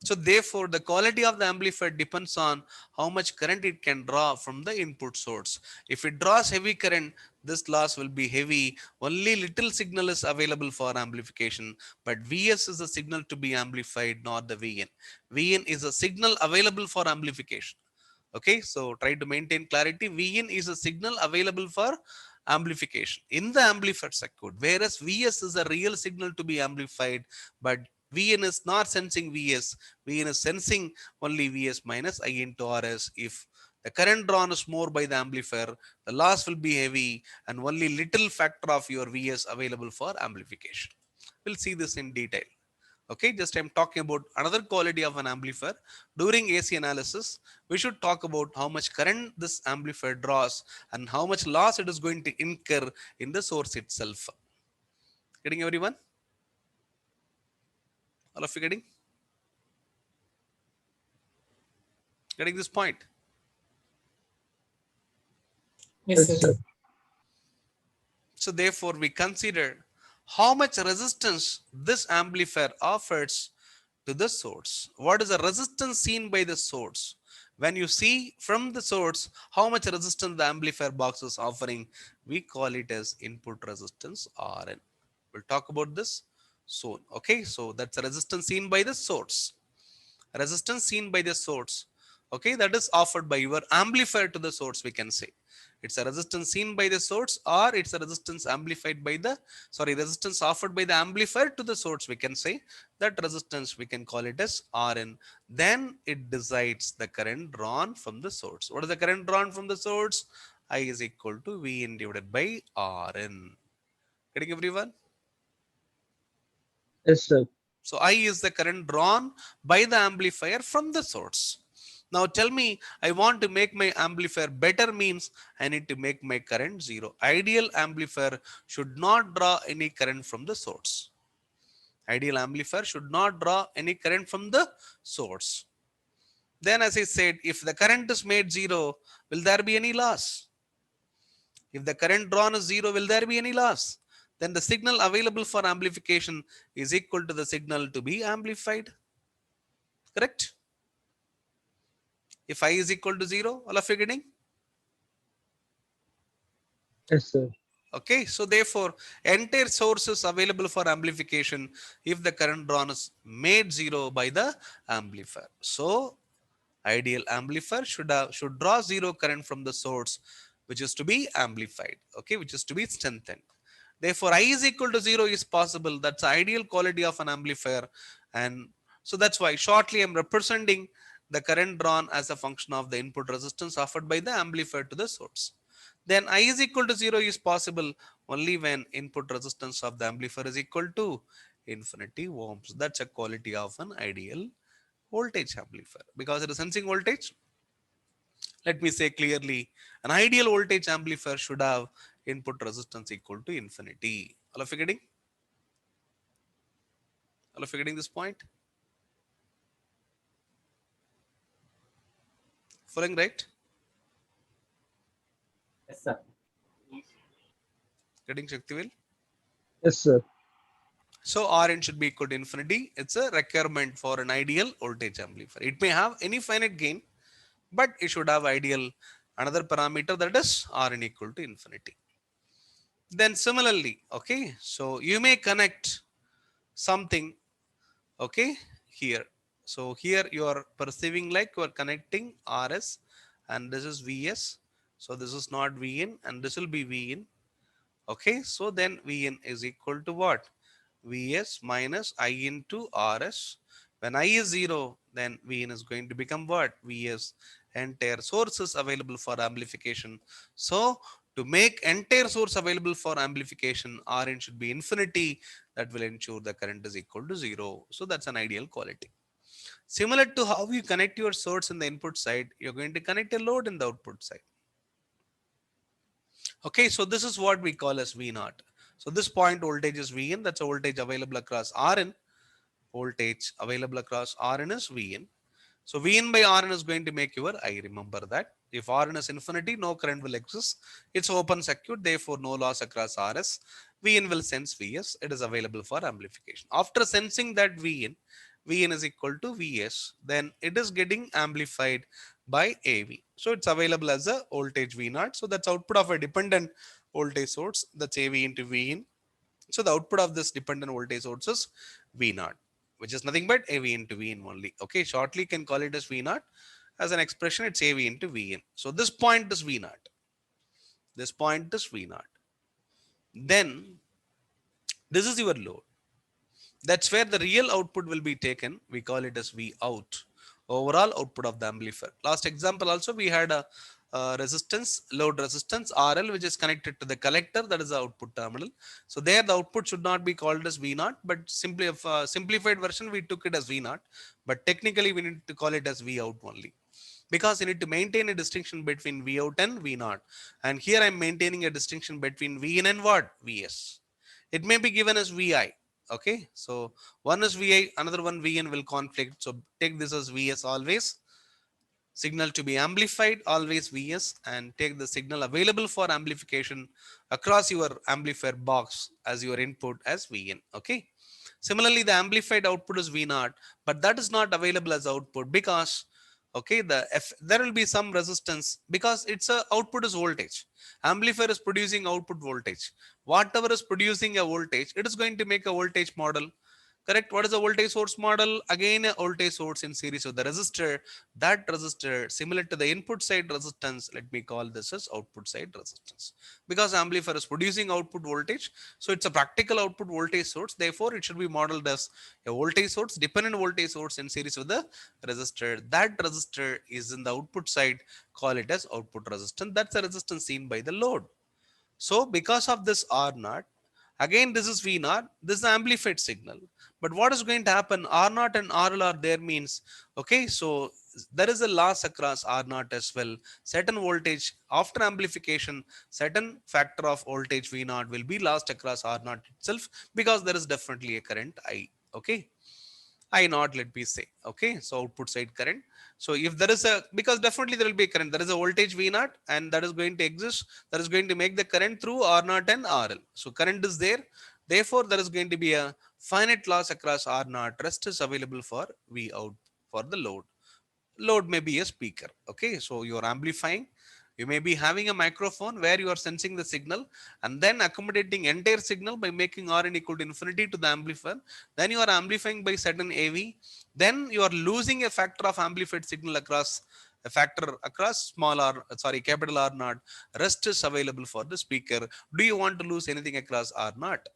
So therefore, the quality of the amplifier depends on how much current it can draw from the input source. If it draws heavy current, this loss will be heavy. Only little signal is available for amplification, but Vs is a signal to be amplified, not the Vn. Vn is a signal available for amplification. Okay, so try to maintain clarity. Vn is a signal available for amplification in the amplifier circuit, whereas Vs is a real signal to be amplified, but Vn is not sensing Vs. Vn is sensing only Vs minus I into Rs. If the current drawn is more by the amplifier, the loss will be heavy and only little factor of your Vs available for amplification. We'll see this in detail. Okay, just I'm talking about another quality of an amplifier. During AC analysis, we should talk about how much current this amplifier draws and how much loss it is going to incur in the source itself. Getting everyone? All of you getting? Getting this point? Yes, Yes, sir. sir. So therefore, we consider how much resistance this amplifier offers to the source. What is the resistance seen by the source? When you see from the source how much resistance the amplifier box is offering, we call it as input resistance Rn. We'll talk about this soon. Okay, so that's the resistance seen by the source. Resistance seen by the source, okay, that is offered by your amplifier to the source, we can say it's a resistance seen by the source, or it's a resistance amplified by the, sorry, resistance offered by the amplifier to the source, we can say that resistance we can call it as Rn. Then it decides the current drawn from the source. What is the current drawn from the source? I is equal to Vn divided by Rn. Getting everyone? Yes, sir. So I is the current drawn by the amplifier from the source. Now tell me, I want to make my amplifier better means I need to make my current zero. Ideal amplifier should not draw any current from the source. Ideal amplifier should not draw any current from the source. Then as I said, if the current is made zero, will there be any loss? If the current drawn is zero, will there be any loss? Then the signal available for amplification is equal to the signal to be amplified. Correct? If I is equal to 0, all of you getting? Yes, sir. Okay, so therefore, entire source is available for amplification if the current drawn is made 0 by the amplifier. So, ideal amplifier should draw 0 current from the source, which is to be amplified, okay, which is to be strengthened. Therefore, I is equal to 0 is possible. That's the ideal quality of an amplifier. And so that's why shortly I'm representing the current drawn as a function of the input resistance offered by the amplifier to the source. Then I is equal to 0 is possible only when input resistance of the amplifier is equal to infinity ohms. That's a quality of an ideal voltage amplifier. Because it is sensing voltage, let me say clearly, an ideal voltage amplifier should have input resistance equal to infinity. All of you getting? All of you getting this point? Following right? Yes, sir. Getting Shaktivel? Yes, sir. So Rn should be equal to infinity. It's a requirement for an ideal voltage amplifier. It may have any finite gain, but it should have ideal another parameter, that is Rn equal to infinity. Then similarly, okay, so you may connect something, okay, here. So here you are perceiving like you are connecting Rs and this is Vs. So this is not Vn and this will be Vn. Okay, so then Vn is equal to what? Vs minus I into Rs. When I is 0, then Vn is going to become what? Vs. Entire source is available for amplification. So to make entire source available for amplification, Rn should be infinity. That will ensure the current is equal to 0. So that's an ideal quality. Similar to how you connect your source in the input side, you're going to connect a load in the output side. Okay, so this is what we call as V naught. So this point voltage is Vn, that's a voltage available across Rn. Voltage available across Rn is Vn. So Vn by Rn is going to make your I. Remember that. If Rn is infinity, no current will exist. It's open circuit, therefore no loss across Rs. Vn will sense Vs. It is available for amplification. After sensing that Vn, Vn is equal to Vs, then it is getting amplified by AV. So it's available as a voltage V0. So that's output of a dependent voltage source. That's AV into Vin. So the output of this dependent voltage source is V0, which is nothing but AV into Vin only. Okay, shortly can call it as V0. As an expression, it's AV into Vn. So this point is V0. This point is V0. Then this is your load. That's where the real output will be taken. We call it as V out, overall output of the amplifier. Last example also we had a resistance, load resistance RL, which is connected to the collector, that is the output terminal. So there the output should not be called as V0, but simply if simplified version we took it as V0, but technically we need to call it as V out only, because you need to maintain a distinction between V out and V0. And here I'm maintaining a distinction between Vin and what? Vs. It may be given as Vi. Okay, so one is Vi, another one Vn will conflict. So take this as Vs always. Signal to be amplified always Vs, and take the signal available for amplification across your amplifier box as your input as Vn. Okay. Similarly, the amplified output is V0, but that is not available as output because okay, there will be some resistance because it's a output is voltage. Amplifier is producing output voltage. Whatever is producing a voltage, it is going to make a voltage model. Correct. What is a voltage source model? Again, a voltage source in series with the resistor. That resistor similar to the input side resistance. Let me call this as output side resistance, because amplifier is producing output voltage. So it's a practical output voltage source. Therefore, it should be modeled as a voltage source, dependent voltage source in series with the resistor. That resistor is in the output side. Call it as output resistance. That's a resistance seen by the load. So because of this R naught, again this is V naught, this is the amplified signal. But what is going to happen? R naught and RL are there means, okay, so there is a loss across R naught as well. Certain voltage after amplification, certain factor of voltage V naught will be lost across R naught itself, because there is definitely a current I. Okay. I naught, let me say. Okay, so output side current. So if there is a, because definitely there will be a current, there is a voltage V naught and that is going to exist, that is going to make the current through R naught and RL. So current is there. Therefore, there is going to be a finite loss across R naught. Rest is available for V out for the load. Load may be a speaker. Okay, so you are amplifying. You may be having a microphone where you are sensing the signal and then accommodating entire signal by making Rn equal to infinity to the amplifier. Then you are amplifying by certain AV. Then you are losing a factor of amplified signal across a factor across small r, sorry, capital R naught. Rest is available for the speaker. Do you want to lose anything across R naught?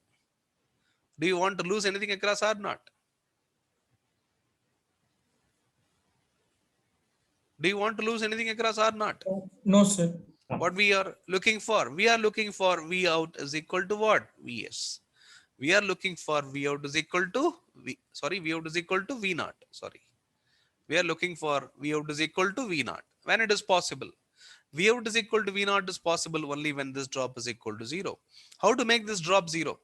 Do you want to lose anything across R naught? Do you want to lose anything across R naught? No, sir. What we are looking for? We are looking for V out is equal to what? Vs. We are looking for V out is equal to V out is equal to V naught. Sorry. We are looking for V out is equal to V naught when it is possible. V out is equal to V naught is possible only when this drop is equal to 0. How to make this drop 0?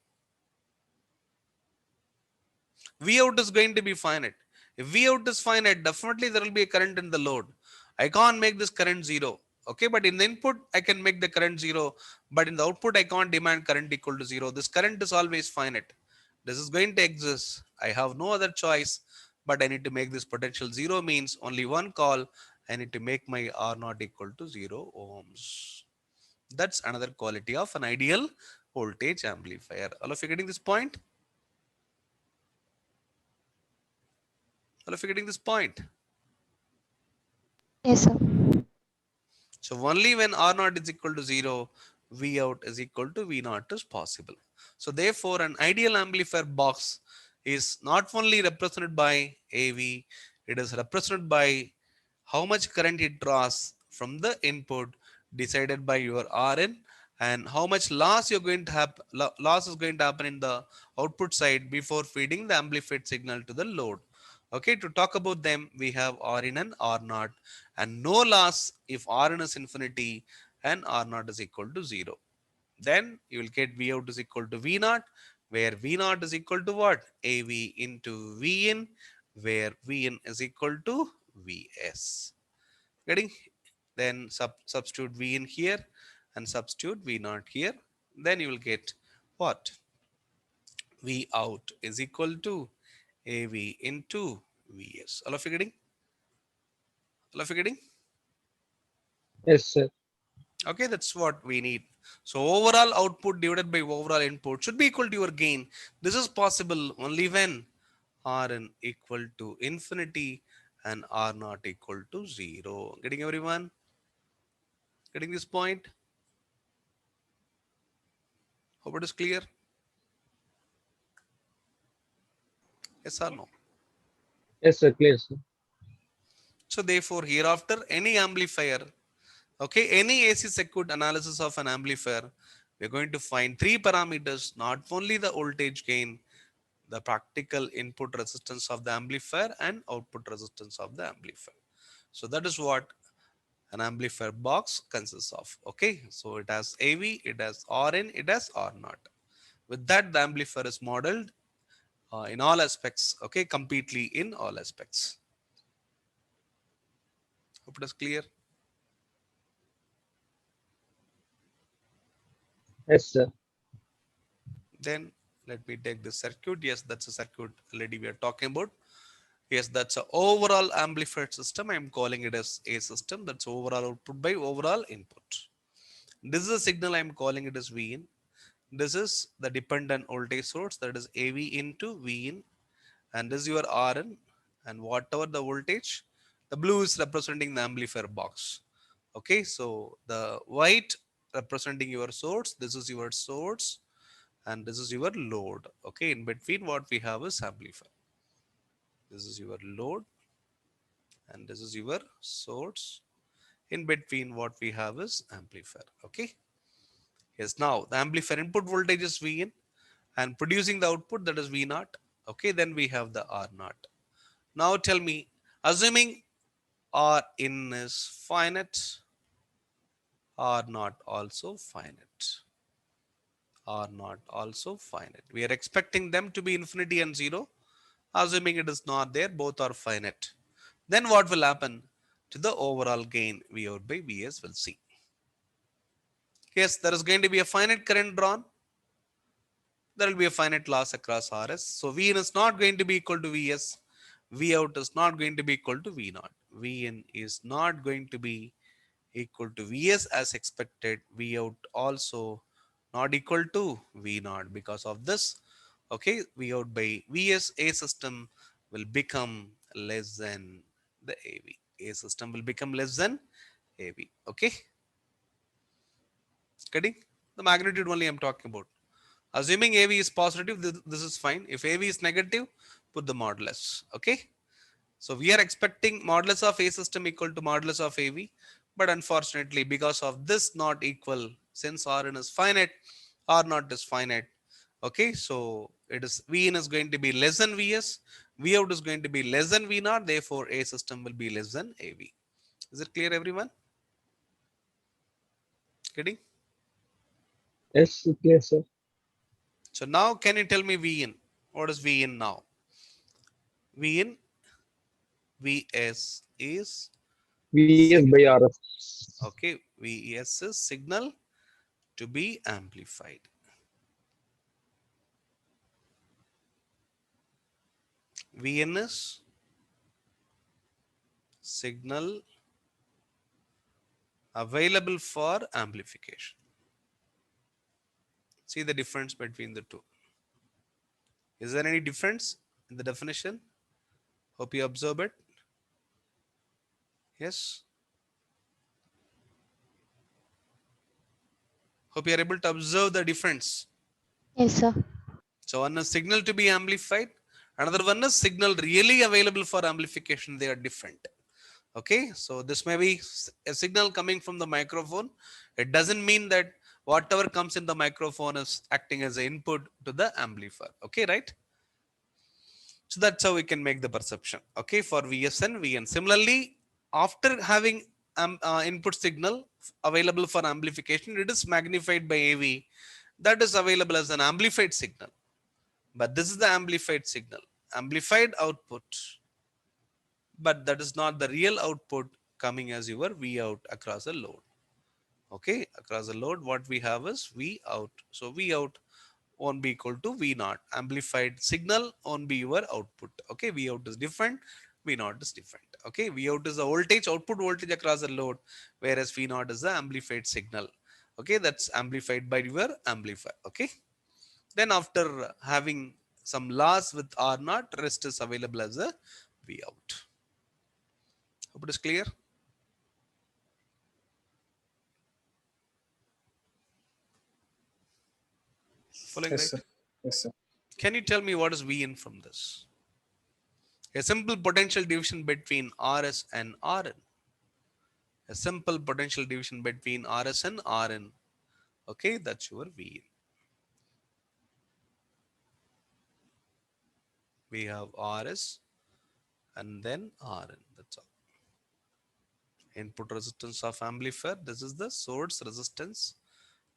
V out is going to be finite. If V out is finite, definitely there will be a current in the load. I can't make this current 0. Okay, but in the input, I can make the current 0. But in the output, I can't demand current equal to 0. This current is always finite. This is going to exist. I have no other choice, but I need to make this potential 0 means only one call. I need to make my R not equal to 0 ohms. That's another quality of an ideal voltage amplifier. All of you getting this point? All of you getting this point? Yes, sir. So only when R naught is equal to 0, V out is equal to V naught is possible. So therefore, an ideal amplifier box is not only represented by AV, it is represented by how much current it draws from the input decided by your Rn, and how much loss you're going to have, loss is going to happen in the output side before feeding the amplified signal to the load. Okay, to talk about them, we have Rin and R naught, and no loss if Rn is infinity and R naught is equal to 0. Then you will get V out is equal to V naught, where V naught is equal to what? AV into Vin, where Vn is equal to Vs. Getting? Then substitute Vn here and substitute V naught here. Then you will get what? V out is equal to AV into VS. All of you getting? All of you getting? Yes, sir. Okay, that's what we need. So overall output divided by overall input should be equal to your gain. This is possible only when Rn equal to infinity and R not equal to 0. Getting everyone? Getting this point? Hope it is clear. Yes or no? Yes, sir. Clear, sir. So therefore hereafter any amplifier, okay, any AC circuit analysis of an amplifier, we're going to find three parameters, not only the voltage gain, the practical input resistance of the amplifier and output resistance of the amplifier. So that is what an amplifier box consists of. Okay, so it has AV, it has RN, it has R naught. With that, the amplifier is modeled in all aspects. Okay, completely in all aspects. Hope it is clear. Yes, sir. Then let me take this circuit. Yes, that's a circuit already we are talking about. Yes, that's an overall amplifier system. I'm calling it as a system. That's overall output by overall input. This is a signal. I'm calling it as V in. This is the dependent voltage source, that is AV into V in, and this is your Rn, and whatever the voltage, the blue is representing the amplifier box. Okay, so the white representing your source, this is your source, and this is your load. Okay, in between what we have is amplifier. This is your load and this is your source. In between what we have is amplifier. Okay, yes, now the amplifier input voltage is V in and producing the output, that is V naught. Okay, then we have the R naught. Now tell me, assuming R in is finite, R naught also finite. R naught also finite. We are expecting them to be infinity and 0. Assuming it is not there, both are finite. Then what will happen to the overall gain V out by Vs? We'll see. Yes, there is going to be a finite current drawn. There will be a finite loss across Rs. So V in is not going to be equal to Vs. V out is not going to be equal to V naught. V in is not going to be equal to Vs as expected. V out also not equal to V naught. Because of this, okay, V out by Vs, A system will become less than the AV. A system will become less than AV. Okay, getting the magnitude only I'm talking about. Assuming AV is positive, this is fine. If AV is negative, put the modulus. Okay. So we are expecting modulus of A system equal to modulus of AV. But unfortunately, because of this not equal, since Rn is finite, R naught is finite. Okay. So it is V in is going to be less than Vs. V out is going to be less than V naught. Therefore, A system will be less than AV. Is it clear, everyone? Getting? Yes, clear, sir. So now can you tell me V in? What is V in now? V in Vs is VS by RF. okay. Vs is signal to be amplified. Vn is signal available for amplification. See the difference between the two. Is there any difference in the definition? Hope you observe it. Yes. Hope you are able to observe the difference. Yes, sir. So one is signal to be amplified. Another one is signal really available for amplification. They are different. Okay, so this may be a signal coming from the microphone. It doesn't mean that whatever comes in the microphone is acting as an input to the amplifier. Okay, right? So that's how we can make the perception. Okay, for Vs and Vn. Similarly, after having input signal available for amplification, it is magnified by AV. That is available as an amplified signal. But this is the amplified signal, amplified output. But that is not the real output coming as your V out across a load. Okay, across a load, what we have is V out. So V out, won't be equal to V naught. Amplified signal won't be your output. Okay, V out is different, V naught is different. Okay, V out is the voltage, output voltage across the load, whereas V naught is the amplified signal. Okay, that's amplified by your amplifier. Okay, then after having some loss with R naught, rest is available as a V out. Hope it is clear. Following Yes, right? sir. Yes, sir. Can you tell me what is V in from this? A simple potential division between RS and RN. A simple potential division between RS and RN. Okay, that's your V. We have RS and then RN. That's all. Input resistance of amplifier. This is the source resistance,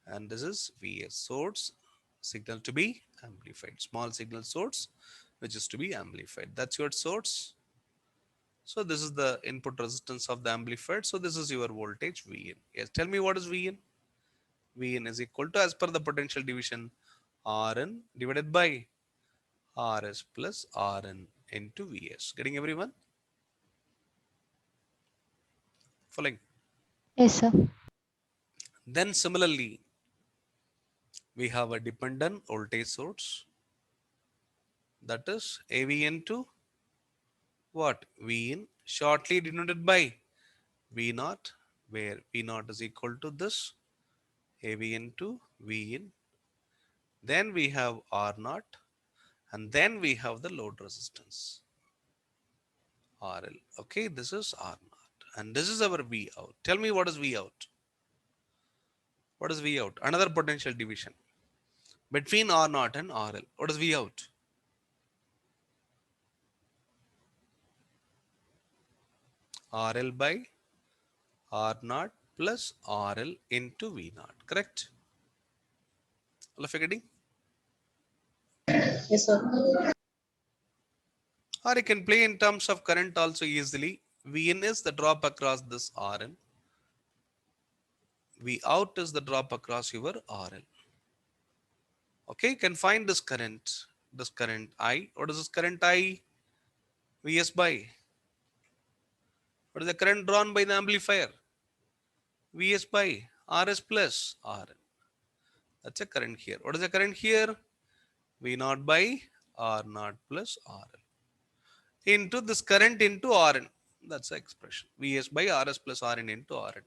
and this is VS, source signal to be amplified. Small signal source, which is to be amplified. That's your source. So this is the input resistance of the amplifier. So this is your voltage VN. Yes, tell me what is VN? Vn is equal to, as per the potential division, Rn divided by Rs plus Rn into Vs. Getting everyone? Following. Yes, sir. Then similarly, we have a dependent voltage source, that is AV into what? Vn, shortly denoted by V naught, where V naught is equal to this AV into Vn. Then we have R naught, and then we have the load resistance RL. Okay, this is R naught, and this is our V out. Tell me what is V out? What is V out? Another potential division between R naught and RL. What is V out? RL by R naught plus RL into V naught. Correct? All of you getting? Yes, sir. Or you can play in terms of current also easily. Vn is the drop across this Rn. V out is the drop across your RL. Okay, you can find this current. This current I. What is this current I? Vs by. What is the current drawn by the amplifier? Vs by Rs plus Rn. That's a current here. What is the current here? V naught by R naught plus RL into this current into Rn. That's the expression. Vs by Rs plus Rn into Rn.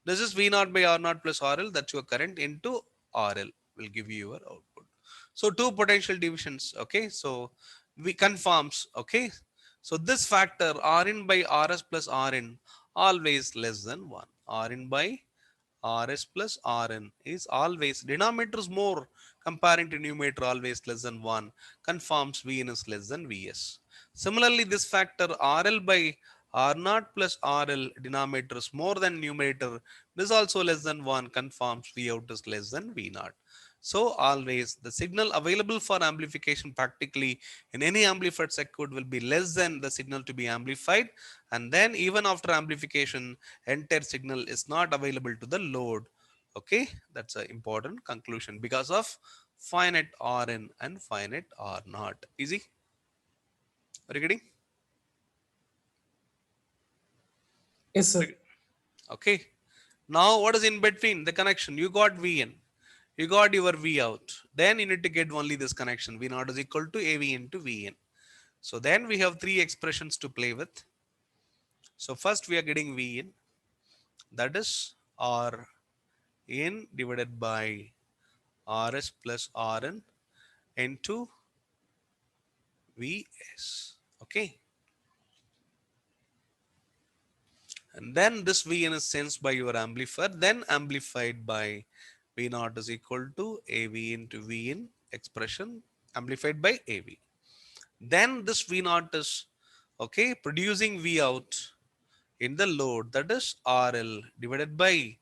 This is V naught by R naught plus RL. That's your current into RL will give you your output. So two potential divisions. Okay. So we conforms. Okay. So this factor Rn by Rs plus Rn always less than 1. Rn by Rs plus Rn is always, denominator is more comparing to numerator, always less than 1, conforms Vn is less than Vs. Similarly, this factor RL by R naught plus RL, denominator is more than numerator, this is also less than 1, conforms V out is less than V naught. So always the signal available for amplification practically in any amplified circuit will be less than the signal to be amplified, and then even after amplification entire signal is not available to the load. Okay, that's an important conclusion because of finite Rn and finite R naught. Easy? Are you getting? Yes, sir. Okay. Now what is in between the connection? You got Vn. You got your V out. Then you need to get only this connection. V naught is equal to AV into Vn. So then we have three expressions to play with. So first we are getting Vn. That is R in divided by Rs plus Rn into Vs. Okay. And then this Vn is sensed by your amplifier, then amplified by V naught is equal to AV into Vn expression amplified by AV. Then this V naught is okay producing V out in the load, that is RL divided by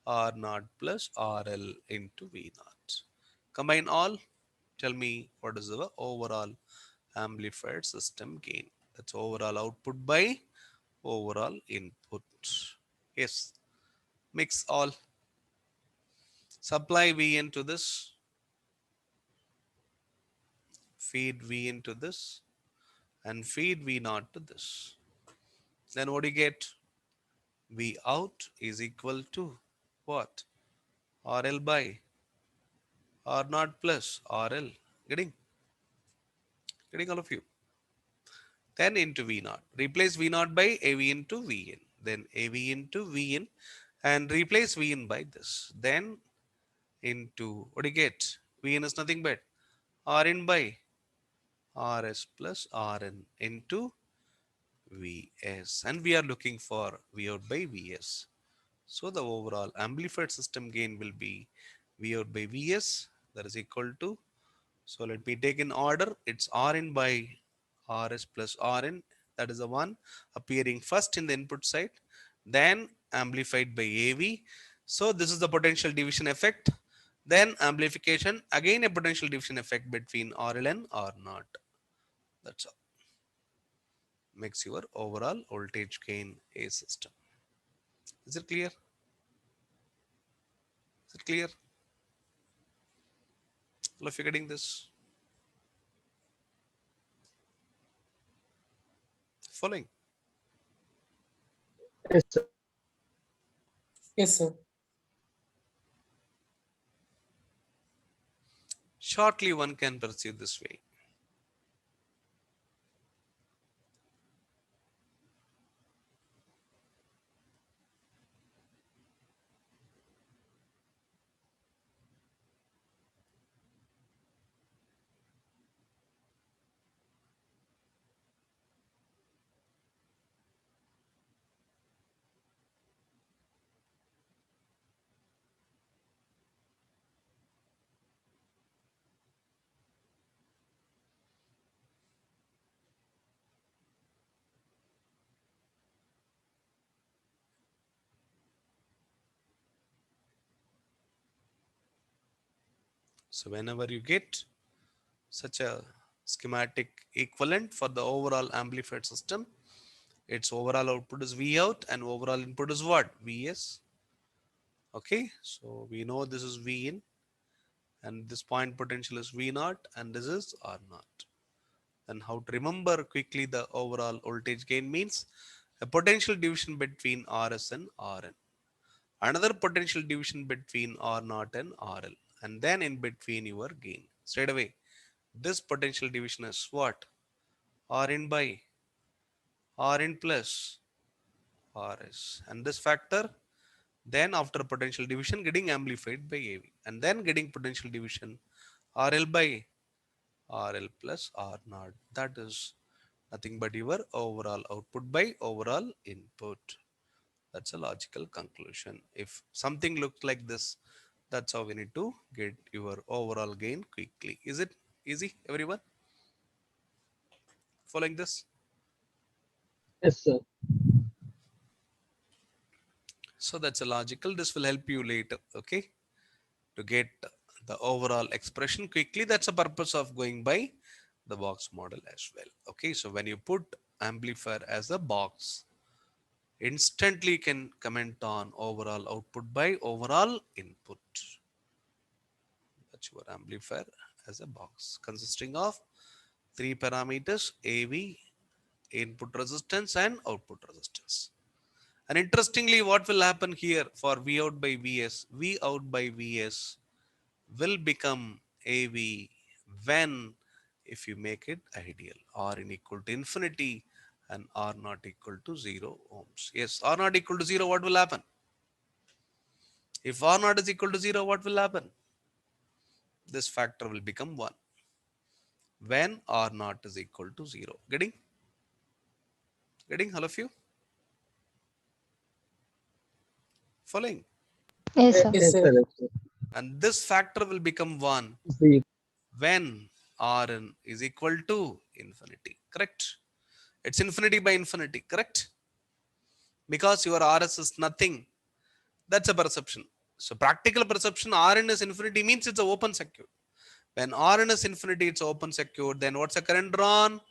R naught plus RL into V naught. Combine all, tell me what is the overall amplified system gain. That's overall output by overall input. Yes, mix all. Supply V into this. feed V into this, and feed V naught to this. Then what do you get? V out is equal to what? RL by R naught plus RL. Getting all of you. Then into V naught. Replace V naught by AV into Vn. Then AV into Vn and replace Vn by this. Then into what do you get? Vn is nothing but Rn by Rs plus Rn into Vs. And we are looking for V out by Vs. So the overall amplified system gain will be V out by Vs, that is equal to, so let me take in order, it's Rn by Rs plus Rn, that is the one appearing first in the input side, then amplified by AV. So this is the potential division effect. Then amplification, again a potential division effect between RL and R naught. That's all. Makes your overall voltage gain a system. Is it clear? Is it clear? All of you getting this? Following? Yes, sir. Yes, sir. Shortly one can perceive this way. So whenever you get such a schematic equivalent for the overall amplified system, its overall output is V out and overall input is what? Vs. Okay, so we know this is V in and this point potential is V naught and this is R naught. Then how to remember quickly the overall voltage gain means a potential division between Rs and Rn. Another potential division between R naught and RL, and then in between your gain. Straight away, this potential division is what? Rn by Rn plus Rs. And this factor, then after potential division, getting amplified by AV. And then getting potential division RL by RL plus R naught. That is nothing but your overall output by overall input. That's a logical conclusion. If something looks like this, that's how we need to get your overall gain quickly. Is it easy, everyone? Following this? Yes, sir. So that's a logical. This will help you later, okay, to get the overall expression quickly. That's the purpose of going by the box model as well. Okay, so when you put amplifier as a box, instantly can comment on overall output by overall input. That's your amplifier as a box consisting of three parameters: AV, input resistance, and output resistance. And interestingly, what will happen here for V out by Vs? V out by Vs will become AV when if you make it ideal, R in equal to infinity and R not equal to 0 ohms. Yes, R not equal to 0, what will happen? If R not is equal to 0, what will happen? This factor will become 1 when R naught is equal to 0. Getting all of you? Following? Yes, sir. Yes, Yes, sir. sir. Yes, sir. And this factor will become 1 The when Rn is equal to infinity. Correct? It's infinity by infinity. Correct? Because your Rs is nothing. That's a perception. So practical perception, Rn is infinity means it's an open circuit. When Rn is infinity, it's open circuit. Then what's the current drawn?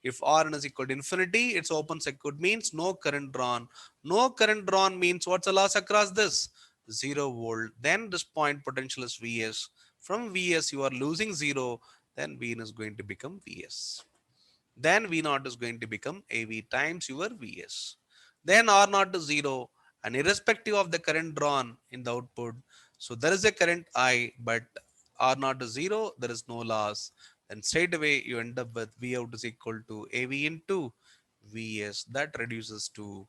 If Rn is equal to infinity, it's open circuit means no current drawn. No current drawn means what's the loss across this? 0 volt. Then this point potential is Vs. From Vs, you are losing 0. then V in is going to become Vs. Then V naught is going to become AV times your Vs. Then R naught is 0, and irrespective of the current drawn in the output, so there is a current I, but R naught is 0, there is no loss. Then straight away you end up with V out is equal to AV into Vs. That reduces to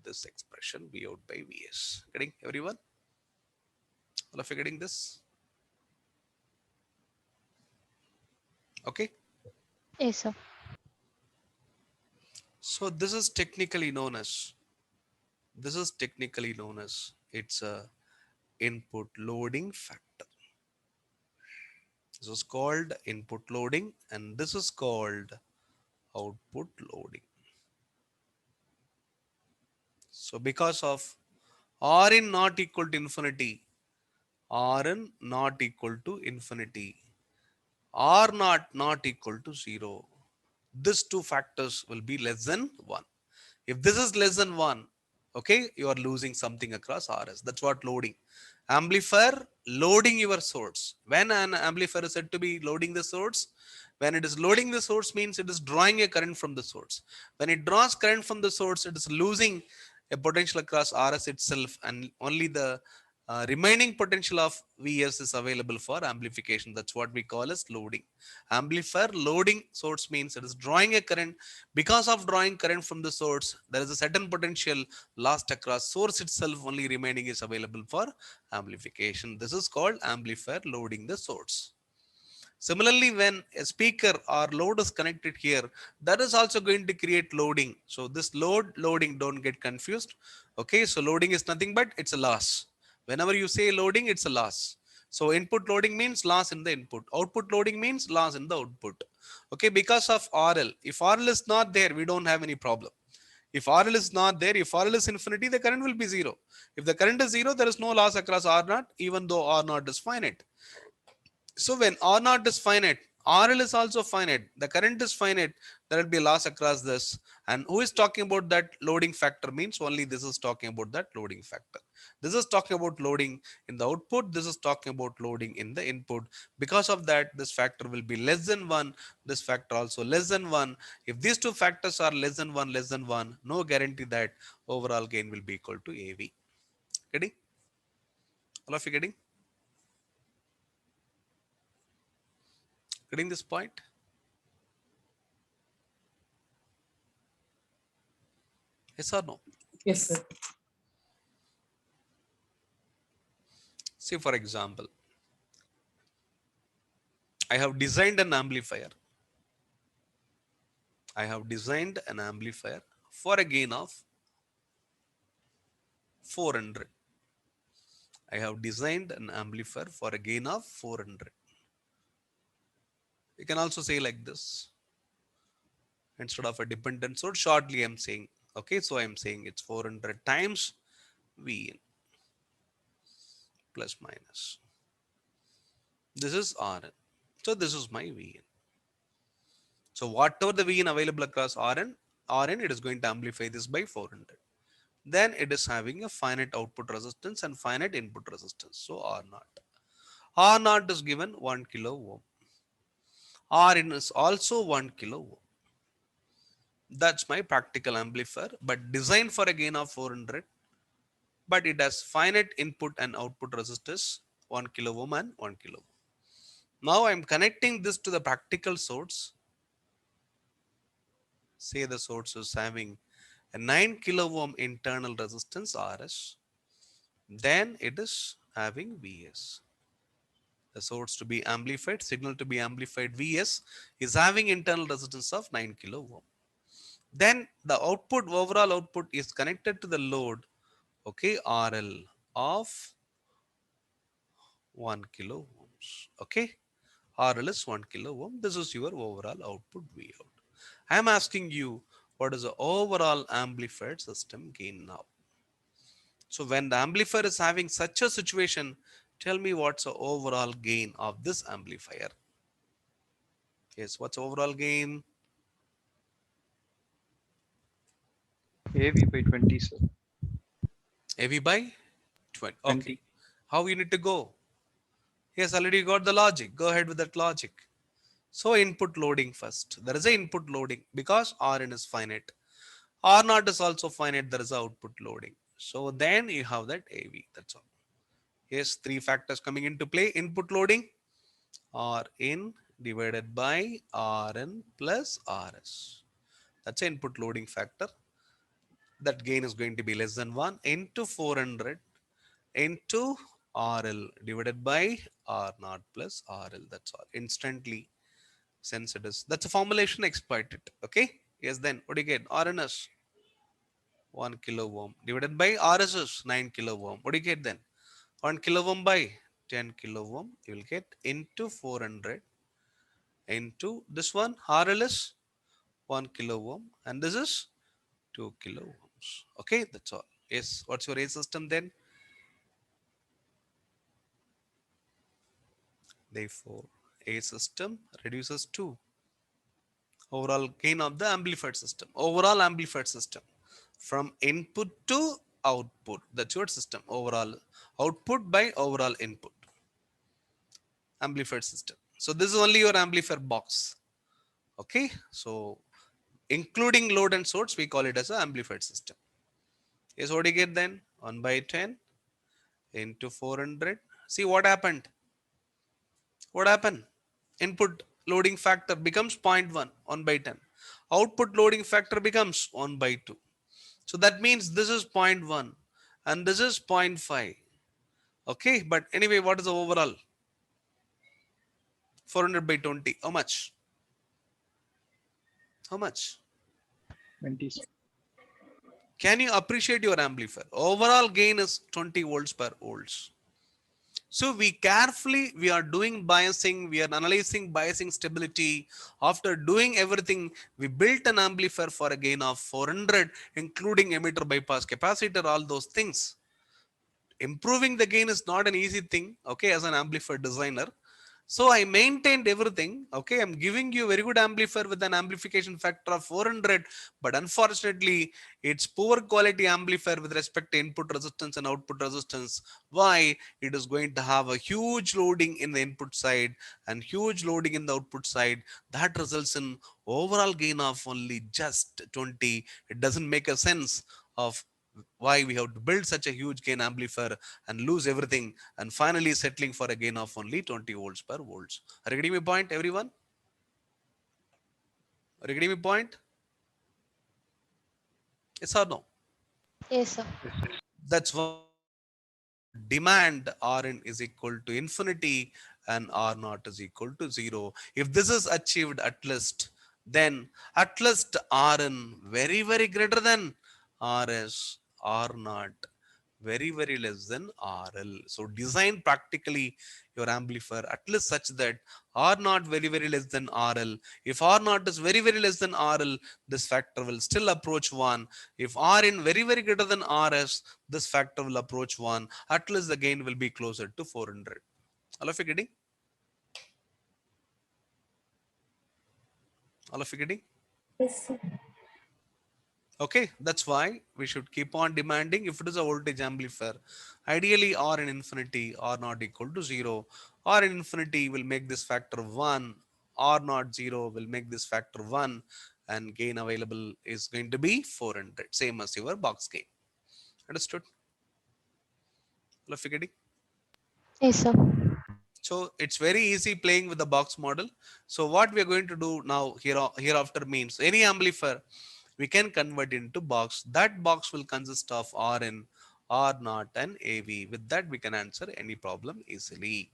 this expression V out by Vs. Getting everyone? All of you getting this? Okay. Yes, sir. So this is technically known as it's a input loading factor. This is called input loading, and this is called output loading. So because of Rn not equal to infinity, Rn not equal to infinity, R not equal to 0, these two factors will be less than 1. If this is less than 1, okay, you are losing something across RS. That's what loading. Amplifier loading your source. When an amplifier is said to be loading the source, when it is loading the source means it is drawing a current from the source. When it draws current from the source, it is losing a potential across RS itself, and only the remaining potential of Vs is available for amplification. That's what we call as loading. Amplifier loading source means it is drawing a current. Because of drawing current from the source, there is a certain potential lost across source itself, only remaining is available for amplification. This is called amplifier loading the source. Similarly, when a speaker or load is connected here, that is also going to create loading. So this loading, don't get confused. Okay, so loading is nothing but it's a loss. Whenever you say loading, it's a loss. So input loading means loss in the input. Output loading means loss in the output. Okay, because of RL. If RL is not there, we don't have any problem. If RL is not there, if RL is infinity, the current will be 0. If the current is 0, there is no loss across R naught, even though R naught is finite. So when R naught is finite, RL is also finite. The current is finite. There will be a loss across this. And who is talking about that loading factor means only this is talking about that loading factor. This is talking about loading in the output. This is talking about loading in the input. Because of that, this factor will be less than 1. This factor also less than 1. If these two factors are less than 1, no guarantee that overall gain will be equal to AV. Getting? All of you getting? Getting this point? Yes or no? Yes, sir. See, for example, I have designed an amplifier. I have designed an amplifier for a gain of 400. I have designed an amplifier for a gain of 400. You can also say like this. Instead of a dependent source, shortly I'm saying, okay, so I'm saying it's 400 times V in plus minus. This is Rn. So this is my V in. So whatever the V in available across Rn, it is going to amplify this by 400. Then it is having a finite output resistance and finite input resistance. So R naught. R naught is given 1 kilo ohm. R in is also 1 kilo ohm. That's my practical amplifier, but designed for a gain of 400. But it has finite input and output resistors 1 kilo ohm and 1 kilo ohm. Now I'm connecting this to the practical source. Say the source is having a 9 kilo ohm internal resistance RS. Then it is having Vs. The source to be amplified, signal to be amplified Vs is having internal resistance of 9 kilo ohm. Then the output, overall output is connected to the load, okay, RL of 1 kilo ohms. Okay, RL is 1 kilo ohm. This is your overall output V out. I am asking you, what is the overall amplified system gain now? So when the amplifier is having such a situation, tell me what's the overall gain of this amplifier. Yes, what's overall gain? AV by 20, sir. AV by 20. Okay. 20. How you need to go? Yes, already got the logic. Go ahead with that logic. So input loading first. There is a input loading because Rn is finite. R naught is also finite. There is a output loading. So then you have that AV. That's all. Yes, three factors coming into play. Input loading, Rin divided by Rn plus Rs. That's an input loading factor. That gain is going to be less than 1 into 400 into RL divided by R naught plus RL. That's all. Instantly, since it is, that's a formulation, exploit it. Okay. Yes, then what do you get? RNS 1 kilo ohm divided by RSS 9 kilo ohm. What do you get then? 1 kilo ohm by 10 kilo ohm. You will get into 400 into this one. RL is 1 kilo ohm and this is 2 kilo ohms. Okay, that's all. Yes, what's your A system then? Therefore, A system reduces to overall gain of the amplified system. Overall amplified system from input to output. That's your system. Overall output by overall input. Amplified system. So this is only your amplifier box. Okay. So including load and source, we call it as an amplified system. Yes, what do you get then? 1 by 10 into 400. See what happened? What happened? Input loading factor becomes 0.1, 1 by 10. Output loading factor becomes 1 by 2. So that means this is 0.1 and this is zero point 0.5. Okay, but anyway, what is the overall? 400 by 20. How much? How much? 20, sir. Can you appreciate your amplifier? Overall gain is 20 volts per volts. So we are doing biasing, we are analyzing biasing stability. After doing everything, we built an amplifier for a gain of 400, including emitter bypass capacitor, all those things. Improving the gain is not an easy thing, okay, as an amplifier designer. So I maintained everything. Okay, I'm giving you a very good amplifier with an amplification factor of 400, but unfortunately, it's poor quality amplifier with respect to input resistance and output resistance. Why? It is going to have a huge loading in the input side and huge loading in the output side. That results in overall gain of only just 20. It doesn't make a sense of why we have to build such a huge gain amplifier and lose everything and finally settling for a gain of only 20 volts per volts. Are you getting my point, everyone? Are you getting my point? Yes or no? Yes, sir. Yes, sir. That's why demand Rn is equal to infinity and R naught is equal to 0. If this is achieved at least, then at least Rn very, very greater than Rs, R naught very, very less than RL. So design practically your amplifier at least such that R naught very, very less than RL. If R naught is very, very less than RL, this factor will still approach 1. If Rn very, very greater than Rs, this factor will approach 1. At least the gain will be closer to 400. All of you getting? All of you getting? Yes, sir. Okay, that's why we should keep on demanding if it is a voltage amplifier. Ideally, R in infinity R not equal to 0. R in infinity will make this factor 1. R not 0 will make this factor 1. And gain available is going to be 400. Same as your box gain. Understood? All of you getting? Yes, sir. So it's very easy playing with the box model. So what we are going to do now hereafter means any amplifier we can convert into box. That box will consist of Rn, R naught and AV. With that we can answer any problem easily.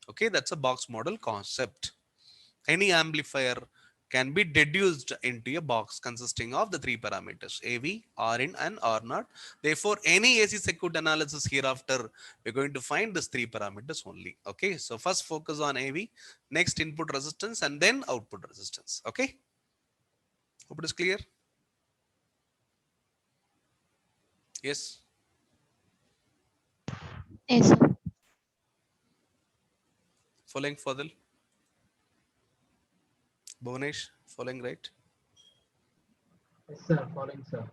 Okay, that's a box model concept. Any amplifier can be deduced into a box consisting of the three parameters AV, Rin and R naught. Therefore, any AC circuit analysis hereafter, we're going to find these three parameters only. Okay, so first focus on AV, next input resistance and then output resistance. Okay, hope it is clear. Yes, Yes, sir. following Fadil, Bhuvanesh, following right. Yes, sir. Following, sir.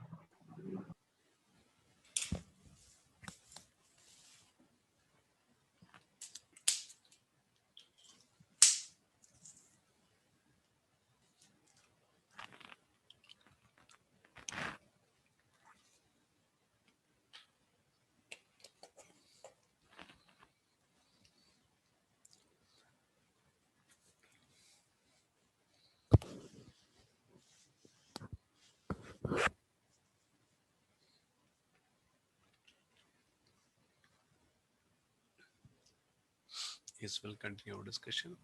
Yes, we'll continue our discussion.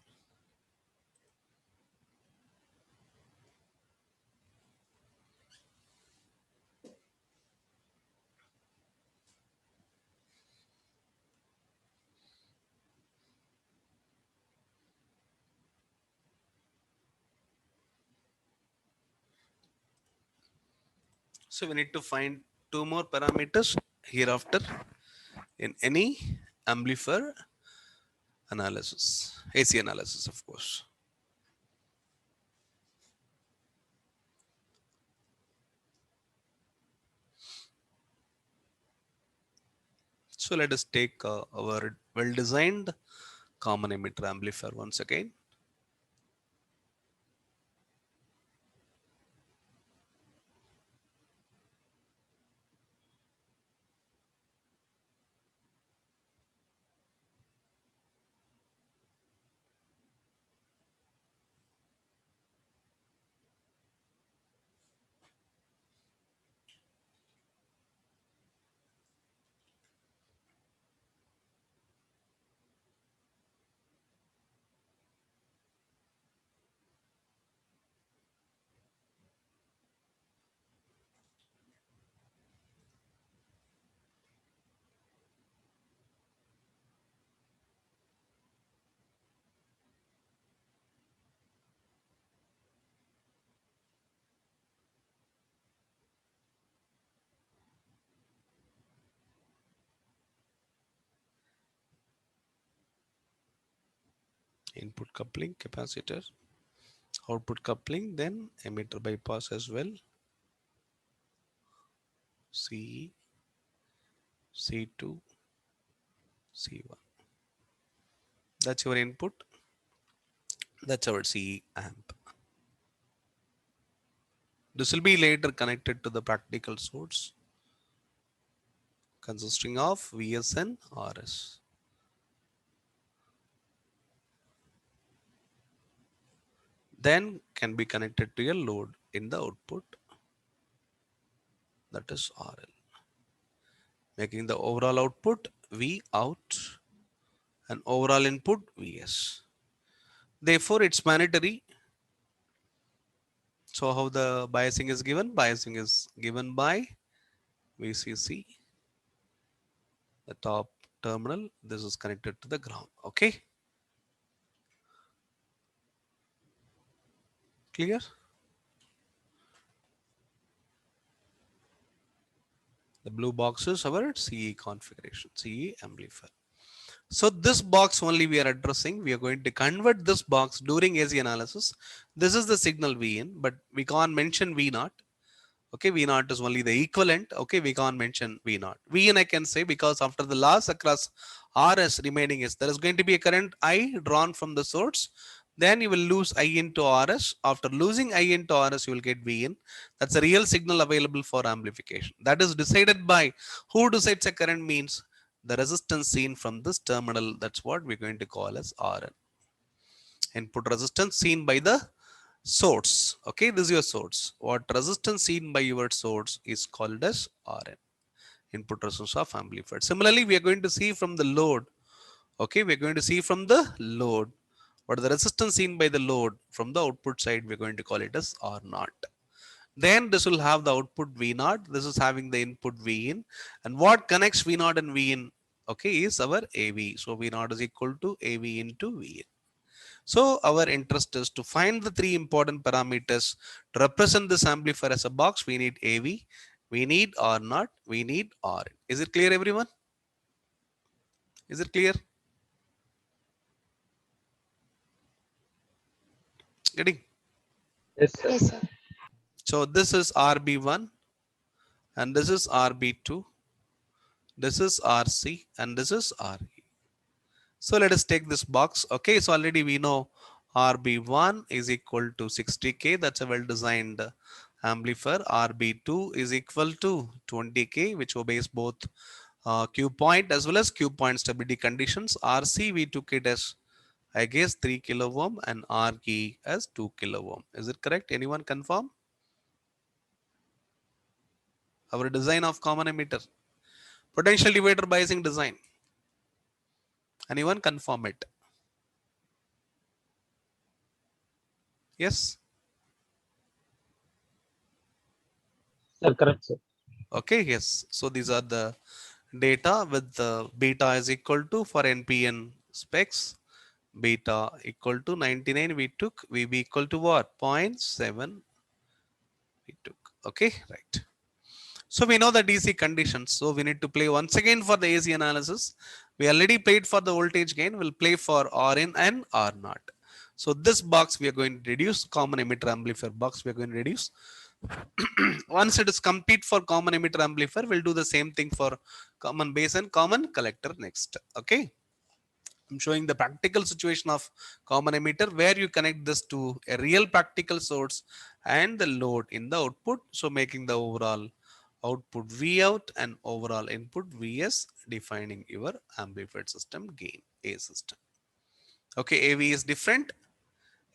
So we need to find two more parameters hereafter in any amplifier analysis, AC analysis, of course. So let us take our well-designed common emitter amplifier once again. Input coupling, capacitor, output coupling, then emitter bypass as well. CE, C2, C1. That's your input. That's our CE amp. This will be later connected to the practical source consisting of Vs and Rs. Then can be connected to a load in the output, that is RL, making the overall output V out and overall input Vs. Therefore, it's mandatory. So how the biasing is given? Biasing is given by VCC, the top terminal. This is connected to the ground. Okay, clear? The blue box is our CE configuration, CE amplifier. So this box only we are addressing. We are going to convert this box during AC analysis. This is the signal V in, but we can't mention V naught. Okay, V naught is only the equivalent. Okay, we can't mention V naught. V in I can say because after the loss across RS remaining is there is going to be a current I drawn from the source. Then you will lose I into RS. After losing I into RS, you will get V in. That's a real signal available for amplification. That is decided by who decides a current means the resistance seen from this terminal. That's what we're going to call as RN. Input resistance seen by the source. Okay, this is your source. What resistance seen by your source is called as RN, input resistance of amplifier. Similarly, we are going to see from the load. Okay, we are going to see from the load what the resistance seen by the load from the output side. We are going to call it as R naught. Then this will have the output V naught. This is having the input V in. And what connects V naught and V in? Okay, is our AV. So V naught is equal to AV into V in. So our interest is to find the three important parameters to represent this amplifier as a box. We need AV, we need R naught, we need R. Is it clear, everyone? Is it clear? Getting? Yes, sir. Yes, sir. So this is RB1 and this is RB2. This is RC and this is RE. So let us take this box. Okay, so already we know RB1 is equal to 60K. That's a well-designed amplifier. RB2 is equal to 20K, which obeys both Q point as well as Q point stability conditions. RC, we took it as, I guess, 3 kilo ohm and RE as 2 kilo ohm. Is it correct? Anyone confirm? Our design of common emitter. Potential divider biasing design. Anyone confirm it? Yes. Sir, correct, sir. Okay. Yes. So these are the data with the beta is equal to for NPN specs. Beta equal to 99 we took. VB equal to what? 0.7 we took. Okay. Right. So we know the DC conditions. So we need to play once again for the AC analysis. We already played for the voltage gain. We'll play for R in and R not. So this box we are going to reduce, common emitter amplifier box we are going to reduce. Once it is complete for common emitter amplifier, we'll do the same thing for common base and common collector next. Okay. I'm showing the practical situation of common emitter where you connect this to a real practical source and the load in the output. So making the overall output V out and overall input Vs, defining your amplified system gain A system. Okay, AV is different.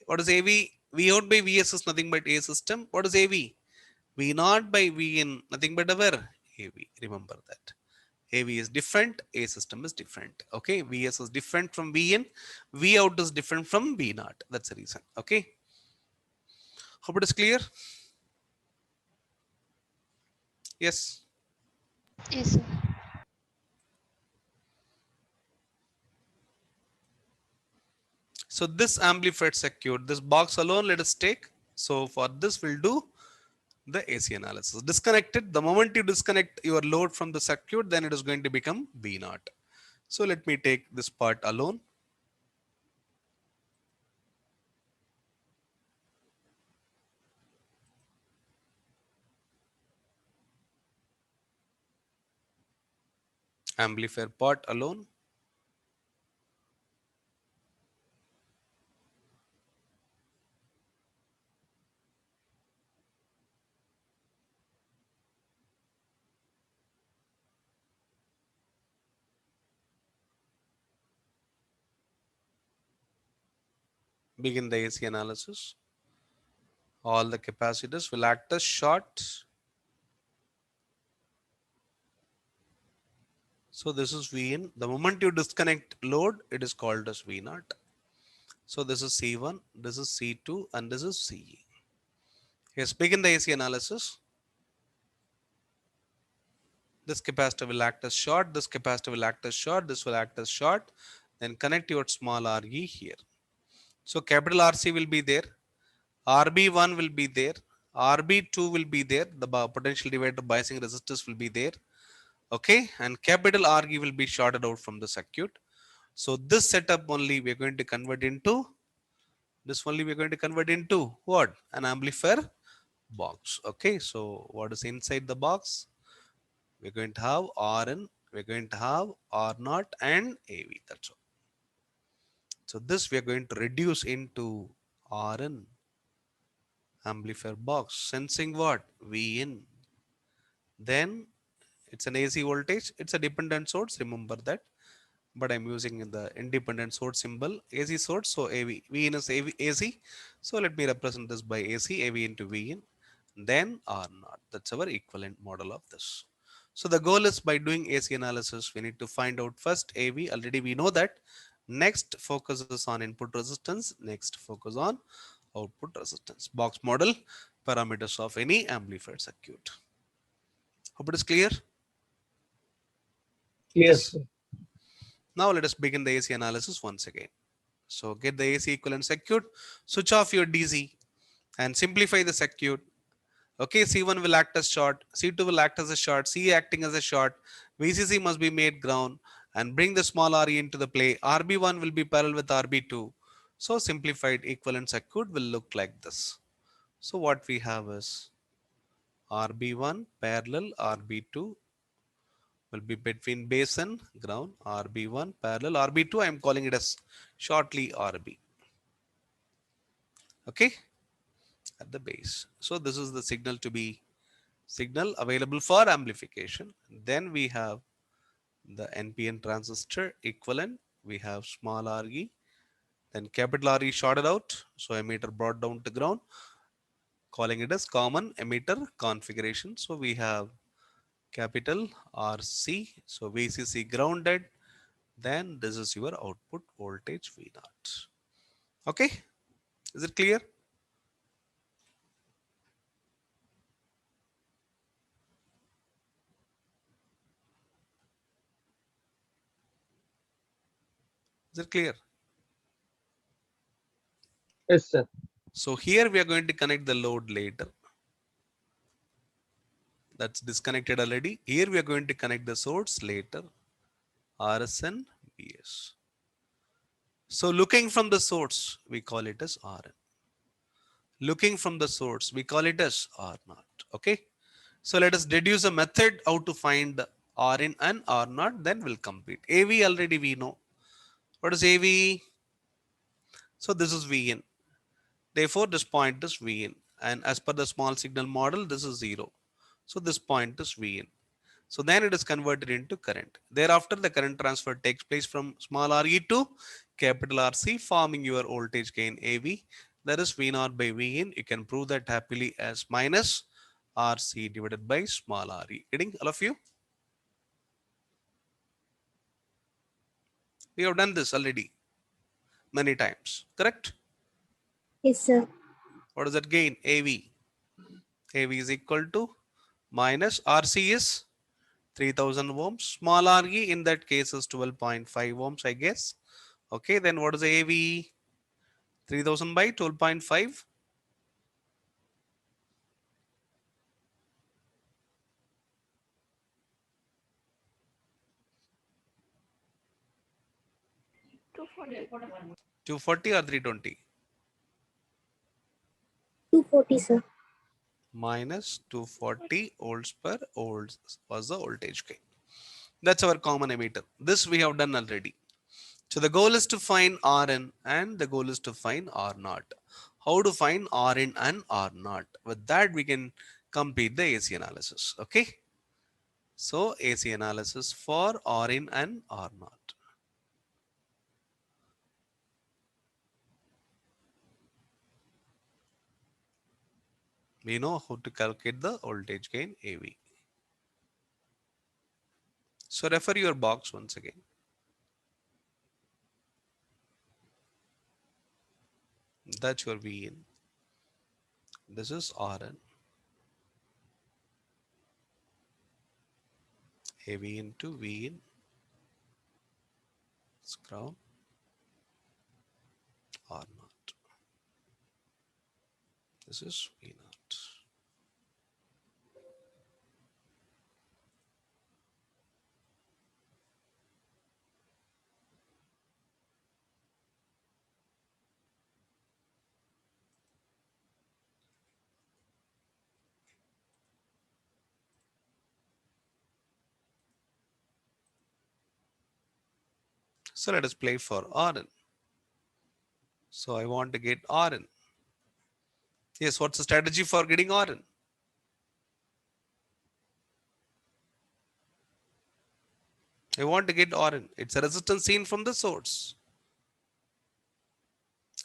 What is AV? V out by Vs is nothing but A system. What is AV? V naught by V in, nothing but our AV. Remember that. AV is different, A system is different. Okay, Vs is different from V in, V out is different from V naught. That's the reason. Okay, hope it is clear. Yes. Yes, sir. So this amplified circuit, this box alone, let us take. So for this, we'll do the AC analysis. Disconnected. The moment you disconnect your load from the circuit, then it is going to become V naught. So let me take this part alone. Amplifier part alone. Begin the AC analysis. All the capacitors will act as short. So this is V in. The moment you disconnect load, it is called as V naught. So this is C1, this is C2, and this is CE. Yes, begin the AC analysis. This capacitor will act as short, this capacitor will act as short, this will act as short. Then connect your small RE here. So capital RC will be there, RB1 will be there, RB2 will be there, the potential divider biasing resistors will be there. Okay, and capital RE will be shorted out from the circuit. So this setup only we are going to convert into, this only we are going to convert into what? An amplifier box. Okay, so what is inside the box? We're going to have Rn, we're going to have R0 and AV. That's all. So this we are going to reduce into Rn amplifier box, sensing what? V in. Then it's an AC voltage, it's a dependent source, remember that. But I'm using the independent source symbol, AC source. So AV, V in is AV, AC. So let me represent this by AC, AV into V in, then R naught. That's our equivalent model of this. So the goal is by doing AC analysis, we need to find out first AV. Already we know that. Next focuses on input resistance. Next focus on output resistance. Box model, parameters of any amplified circuit. Hope it is clear. Yes, Yes. sir. Now let us begin the AC analysis once again. So get the AC equivalent circuit, switch off your DC and simplify the circuit. Okay, C1 will act as short, C2 will act as a short, C acting as a short, VCC must be made ground and bring the small RE into the play. RB1 will be parallel with RB2. So simplified equivalent circuit will look like this. So what we have is RB1 parallel RB2 will be between base and ground. RB1 parallel RB2, I am calling it as shortly RB. Okay, at the base. So this is the signal to be signal available for amplification. Then we have the NPN transistor equivalent. We have small RE, then capital RE shorted out. So emitter brought down to ground, calling it as common emitter configuration. So we have capital RC. So VCC grounded. Then this is your output voltage V naught. Okay, is it clear? Is it clear? Yes, sir. So here we are going to connect the load later. That's disconnected already. Here we are going to connect the source later. RS and BS. So looking from the source, we call it as RN. Looking from the source, we call it as R naught. Okay. So let us deduce a method how to find Rin and R naught, then we'll complete. AV already we know. What is AV? So this is Vn. Therefore, this point is Vn. And as per the small signal model, this is 0. So this point is Vn. So then it is converted into current. Thereafter, the current transfer takes place from small re to capital RC, forming your voltage gain AV. That is V0 by Vn. You can prove that happily as minus RC divided by small re. Getting all of you? We have done this already many times, correct? Yes, sir. What is that gain? AV. AV is equal to minus RC is 3000 ohms. Small RE in that case is 12.5 ohms, I guess. Okay, then what is the AV? 3000 by 12.5. 240 or 320? 240, sir. Minus 240 volts per volts was the voltage gain. That's our common emitter. This we have done already. So the goal is to find Rn and the goal is to find R naught. How to find Rn and R naught? With that we can complete the AC analysis. Okay. So AC analysis for Rn and R naught. We know how to calculate the voltage gain AV. So refer your box once again. That's your Vn. This is Rn. AV into Vn. It's ground. R naught. This is V naught. So let us play for Rn. So I want to get Rn. Yes, what's the strategy for getting Rn? I want to get Rn. It's a resistance seen from the source.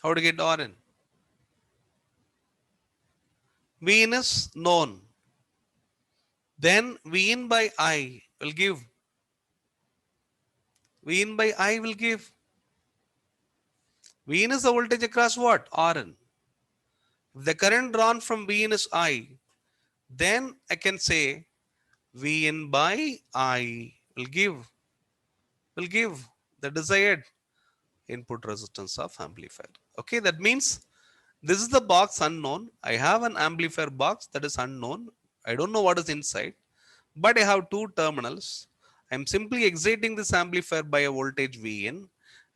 How to get Rn? Vn is known. Then Vn by I will give. Vn by I will give. Vn is the voltage across what? Rn. If the current drawn from Vn is I, then I can say Vn by I will give the desired input resistance of amplifier. Okay, that means this is the box unknown. I have an amplifier box that is unknown. I don't know what is inside, but I have two terminals. I'm simply exciting this amplifier by a voltage Vn.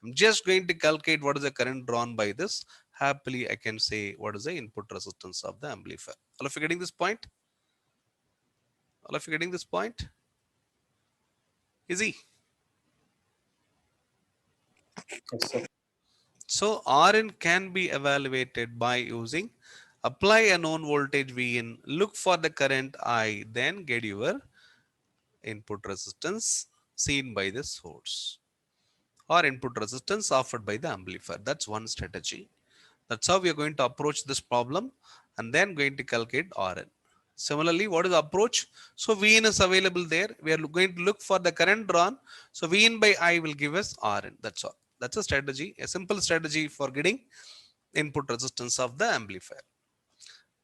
I'm just going to calculate what is the current drawn by this. Happily, I can say what is the input resistance of the amplifier. All of you getting this point? All of you getting this point? Easy. Yes, sir. So Rn can be evaluated by using apply a known voltage Vn, look for the current I, then get your input resistance seen by the source or input resistance offered by the amplifier. That's one strategy. That's how we are going to approach this problem and then going to calculate Rn. Similarly, what is the approach? So Vn is available there. We are going to look for the current drawn. So Vn by I will give us Rn. That's all. That's a strategy, a simple strategy for getting input resistance of the amplifier.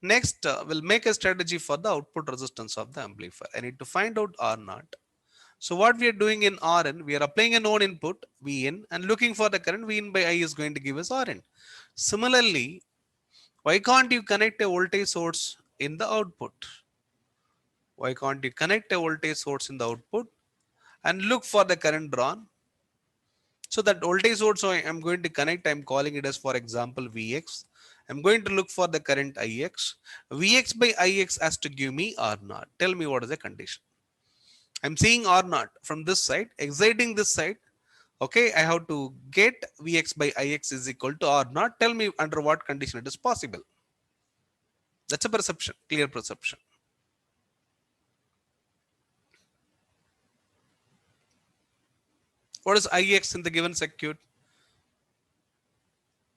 Next, we'll make a strategy for the output resistance of the amplifier. I need to find out R naught. So what we are doing in Rn, we are applying a known input Vn and looking for the current. Vn by I is going to give us Rn. Similarly, why can't you connect a voltage source in the output? Why can't you connect a voltage source in the output and look for the current drawn? So that voltage source I am going to connect, I am calling it as, for example, Vx. I'm going to look for the current Ix. Vx by Ix has to give me R naught. Tell me what is the condition. I'm seeing R naught from this side, exciting this side. Okay, I have to get Vx by Ix is equal to R naught. Tell me under what condition it is possible. That's a perception, clear perception. What is Ix in the given circuit?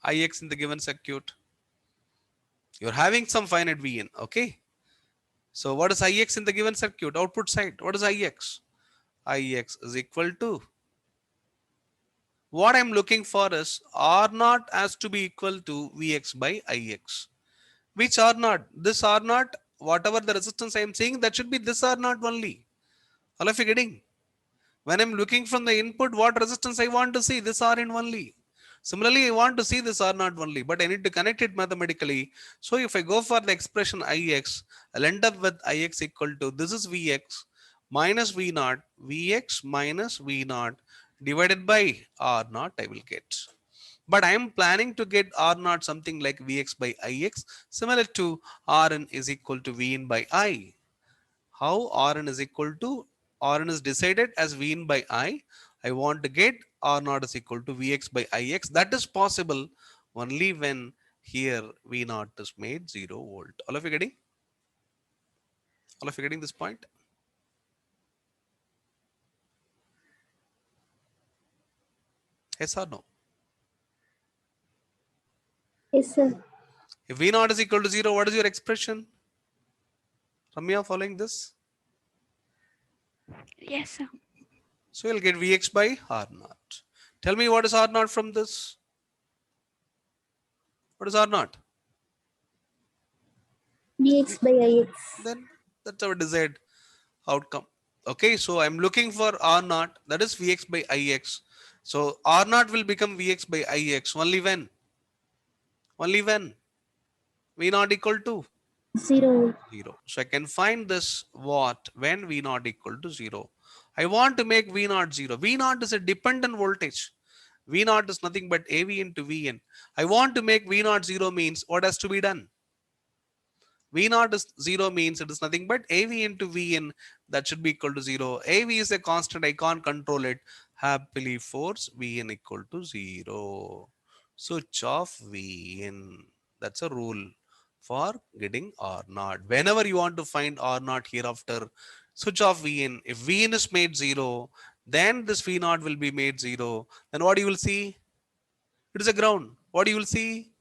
Ix in the given circuit. You're having some finite Vn, okay? So what is Ix in the given circuit? Output side. What is Ix? Ix is equal to, what I'm looking for is R naught has to be equal to Vx by Ix. Which R naught? This R naught, whatever the resistance I am seeing, that should be this R naught only. All of you getting? When I'm looking from the input, what resistance I want to see? This Rn only. Similarly, I want to see this R naught only, but I need to connect it mathematically. So if I go for the expression Ix, I'll end up with Ix equal to, this is Vx minus V naught, Vx minus V naught divided by R naught I will get. But I am planning to get R naught something like Vx by Ix, similar to Rn is equal to Vn by I. How Rn is equal to, Rn is decided as Vn by I. I want to get R naught is equal to Vx by Ix. That is possible only when here V naught is made 0 volt. All of you getting? All of you getting this point? Yes or no? Yes, sir. If V naught is equal to 0, what is your expression? Ramya, following this? Yes, sir. So you'll get Vx by R naught. Tell me what is R naught from this? What is R naught? Dx by Ix. Then that's our desired outcome. Okay, so I'm looking for R naught, that is Vx by Ix. So R naught will become Vx by Ix only when? Only when? V naught equal to 0. 0. So I can find this what when V naught equal to 0. I want to make V naught 0. V naught is a dependent voltage. V naught is nothing but AV into Vn. I want to make V naught 0 means what has to be done? V naught is 0 means it is nothing but AV into Vn, that should be equal to 0. AV is a constant, I can't control it. Happily force Vn equal to 0. Switch off Vn. That's a rule for getting R naught. Whenever you want to find R naught hereafter, switch off Vn. If Vn is made 0, then this V naught will be made 0. Then what you will see? It is a ground. What you will see?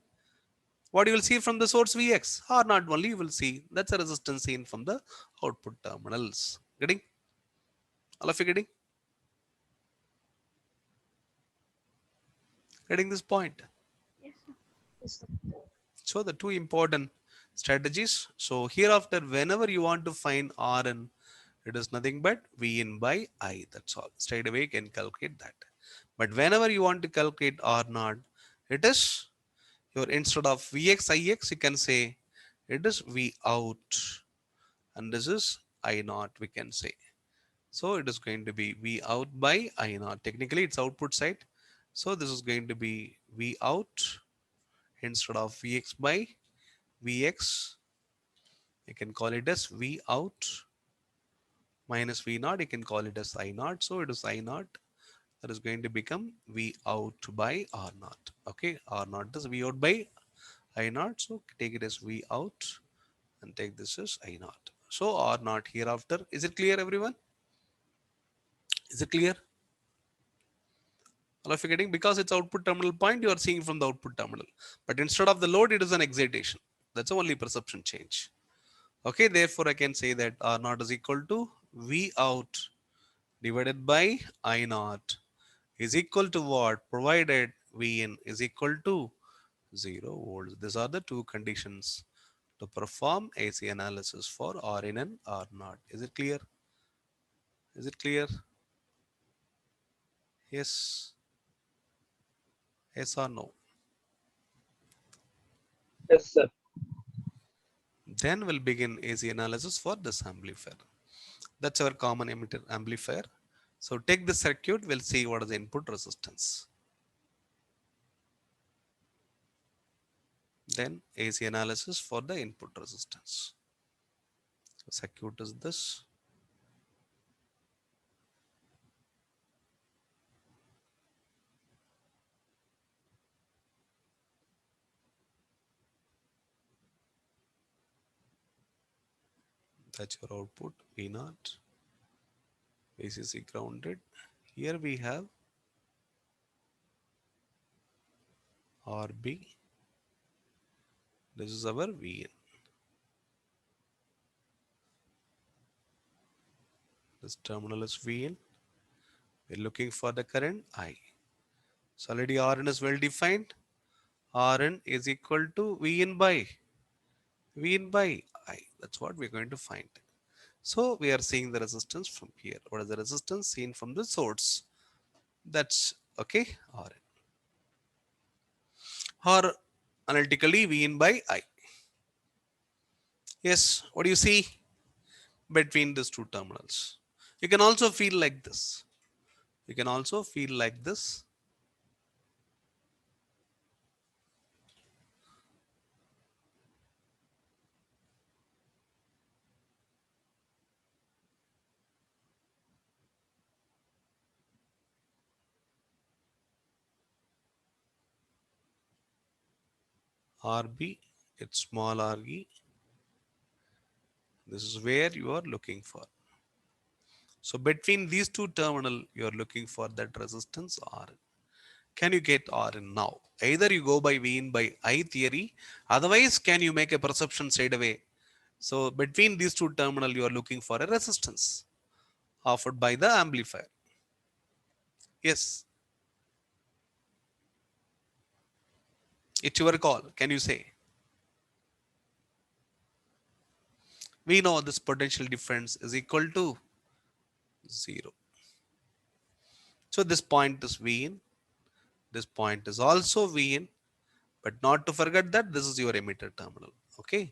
What you will see from the source Vx or not only you will see, that's a resistance seen from the output terminals. Getting? All of you getting? Getting this point? Yes, sir. So the two important strategies. So hereafter, whenever you want to find Rn, it is nothing but Vn by I. That's all. Straight away you can calculate that. But whenever you want to calculate R naught, it is your, instead of Vx Ix, you can say it is V out. And this is I naught, we can say. So it is going to be V out by I naught. Technically, it's output side. So this is going to be V out instead of Vx by Vx. You can call it as V out minus V naught. You can call it as I naught. So it is I naught. That is going to become V out by R naught. Okay, R naught is V out by I naught. So take it as V out and take this as I naught. So R naught hereafter. Is it clear, everyone? Is it clear? All of you getting? Because it's output terminal point, you are seeing from the output terminal. But instead of the load, it is an excitation. That's the only perception change. Okay, therefore I can say that R naught is equal to V out divided by I naught is equal to what? Provided Vn is equal to 0 volts. These are the two conditions to perform AC analysis for Rn and R naught. Is it clear? Is it clear? Yes. Yes or no? Yes, sir. Then we'll begin AC analysis for this amplifier. That's our common emitter amplifier. So take the circuit, we'll see what is the input resistance. Then AC analysis for the input resistance. The circuit is this. That's your output V naught. VCC grounded. Here we have RB. This is our VN. This terminal is VN. We're looking for the current I. So already Rn is well defined. Rn is equal to Vn by I. That's what we're going to find. So we are seeing the resistance from here. What is the resistance seen from the source? That's okay. Rn. Or analytically Vn by I. Yes, what do you see between these two terminals? You can also feel like this. You can also feel like this. RB, it's small rg. This is where you are looking for. So between these two terminal, you are looking for that resistance Rn. Can you get Rn now? Either you go by V in by I theory, otherwise can you make a perception straight away? So between these two terminal, you are looking for a resistance offered by the amplifier. Yes, it's your call. Can you say? We know this potential difference is equal to 0. So this point is V in. This point is also V in. But not to forget that this is your emitter terminal. Okay.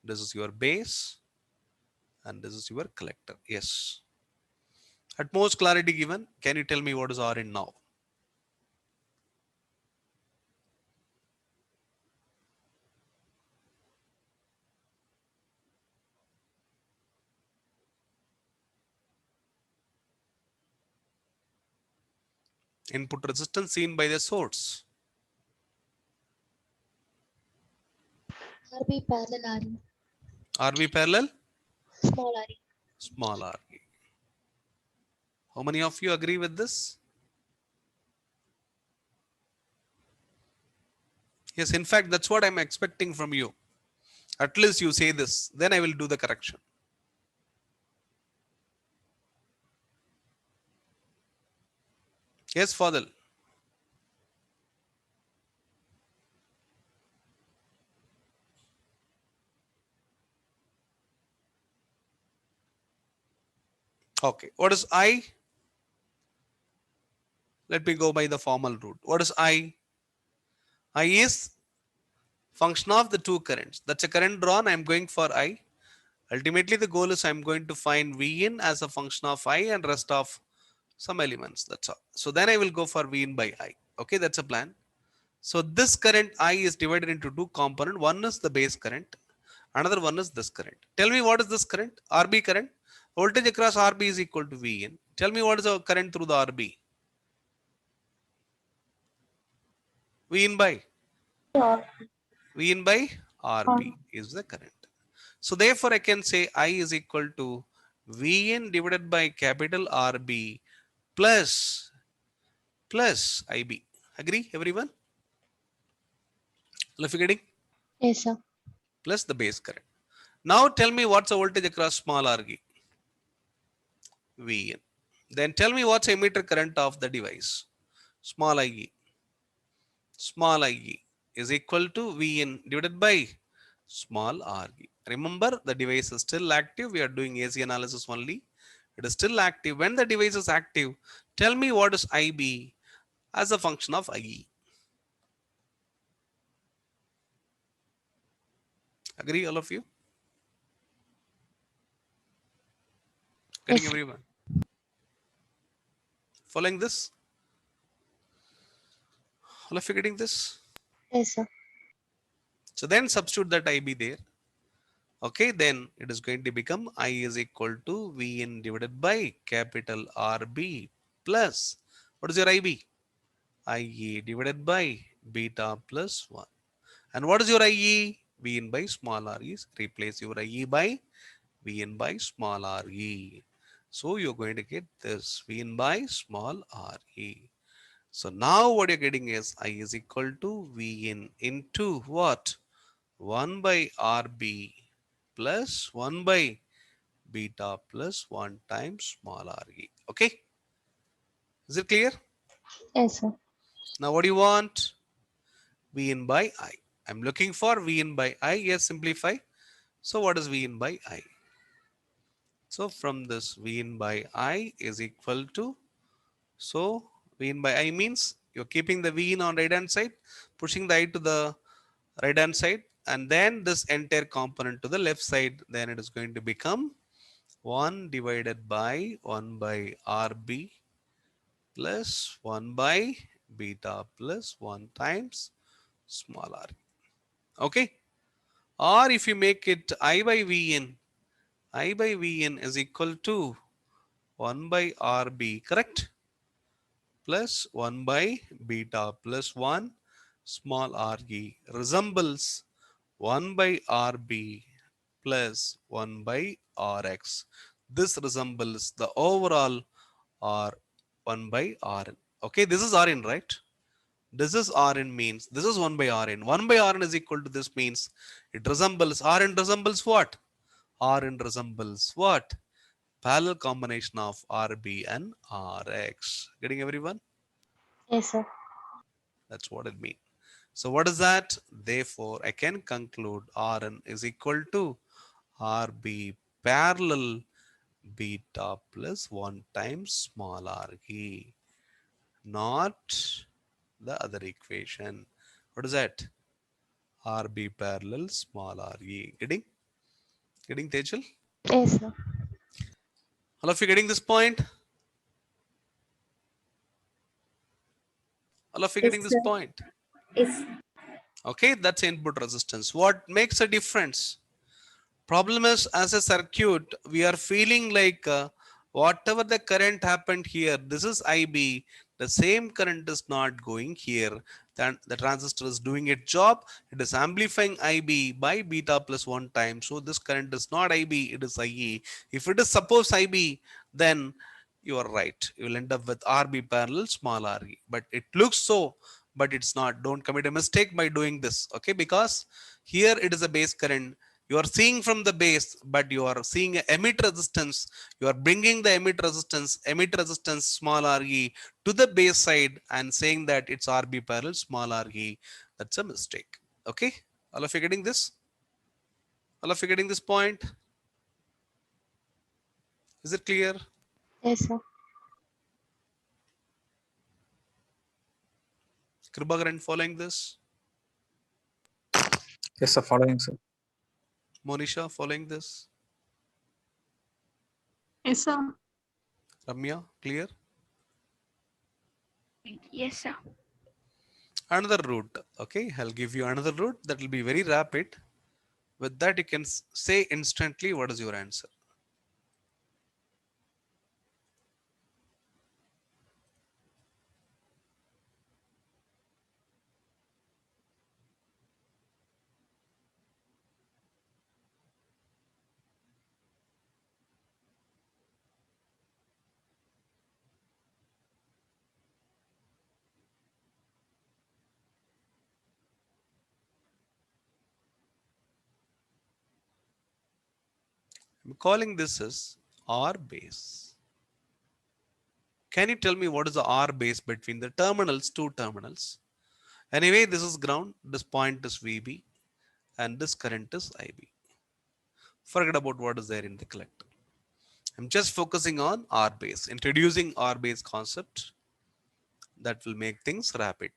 This is your base and this is your collector. Yes. At most clarity given, can you tell me what is Rn now? Input resistance seen by the source. RB parallel RE. RB parallel, Small RE. small Rb. How many of you agree with this? Yes, in fact, that's what I'm expecting from you. At least you say this, then I will do the correction. Yes, Fadil. Okay. What is I? Let me go by the formal route. What is I? I is function of the two currents. That's a current drawn. I'm going for I. Ultimately, the goal is I'm going to find V in as a function of I and rest of some elements. That's all. So then I will go for V in by I. Okay, that's a plan. So this current I is divided into two components. One is the base current. Another one is this current. Tell me what is this current? RB current. Voltage across RB is equal to V in. Tell me what is the current through the RB? V in by V in by RB is the current. So therefore I can say I is equal to Vn divided by capital RB plus IB. Agree everyone? If you're getting Yes, sir. plus the base current. Now tell me what's the voltage across small RG? Vn. Then tell me what's the emitter current of the device? Small IE. Small IE is equal to Vn divided by small RG. Remember the device is still active. We are doing AC analysis only. It is still active. When the device is active, tell me what is IB as a function of IE. Agree, all of you? Getting Yes. everyone? Following this? All of you getting this? Yes, sir. So then substitute that IB there. Okay, then it is going to become I is equal to Vn divided by capital RB plus, what is your IB? IE divided by beta plus 1. And what is your IE? Vn by small r is replace your IE by Vn by small re. So you're going to get this Vn by small re. So now what you're getting is I is equal to Vn into what? 1 by Rb plus 1 by beta plus 1 times small re. Okay? Is it clear? Yes, sir. Now what do you want? Vn by I. I'm looking for Vn by I. Yes, simplify. So what is Vn by I? So from this Vn by I is equal to, so Vn by I means you're keeping the Vn on right hand side, pushing the I to the right hand side, and then this entire component to the left side, then it is going to become 1 divided by 1 by Rb plus 1 by beta plus 1 times small r. Okay? Or if you make it I by Vn, I by Vn is equal to 1 by Rb, correct? Plus 1 by beta plus 1 small re resembles 1 by Rb plus 1 by Rx. This resembles the overall R 1 by Rn. Okay, this is Rn, right? This is Rn means this is 1 by Rn. 1 by Rn is equal to this means it resembles Rn resembles what? Rn resembles what? Parallel combination of Rb and Rx. Getting everyone? Yes, sir. That's what it means. So what is that? Therefore, I can conclude Rn is equal to Rb parallel beta plus 1 times small re, not the other equation. What is that? Rb parallel small re. Getting Tejal? Yes, sir. All of you getting this point? All of you Yes, getting this sir. point? Yes. Okay, that's input resistance. What makes a difference? Problem is, as a circuit, we are feeling like whatever the current happened here, this is IB, the same current is not going here. Then the transistor is doing its job. It is amplifying IB by beta plus 1 time. So this current is not IB, it is IE. If it is suppose IB, then you are right. You will end up with RB parallel small re. But it looks so, but it's not. Don't commit a mistake by doing this. Okay, because here it is a base current. You are seeing from the base, but you are seeing a emit resistance. You are bringing the emit resistance small re to the base side and saying that it's RB parallel small re. That's a mistake. Okay, all of you getting this? All of you getting this point? Is it clear? Yes, sir. Kribagaran following this? Yes, sir. Following, sir. Monisha following this? Yes, sir. Ramya, clear? Yes, sir. Another route. Okay, I'll give you another route that will be very rapid. With that, you can say instantly what is your answer. I'm calling this as R base. Can you tell me what is the R base between the terminals, two terminals? Anyway, this is ground, this point is VB, and this current is IB. Forget about what is there in the collector. I'm just focusing on R base, introducing R base concept that will make things rapid.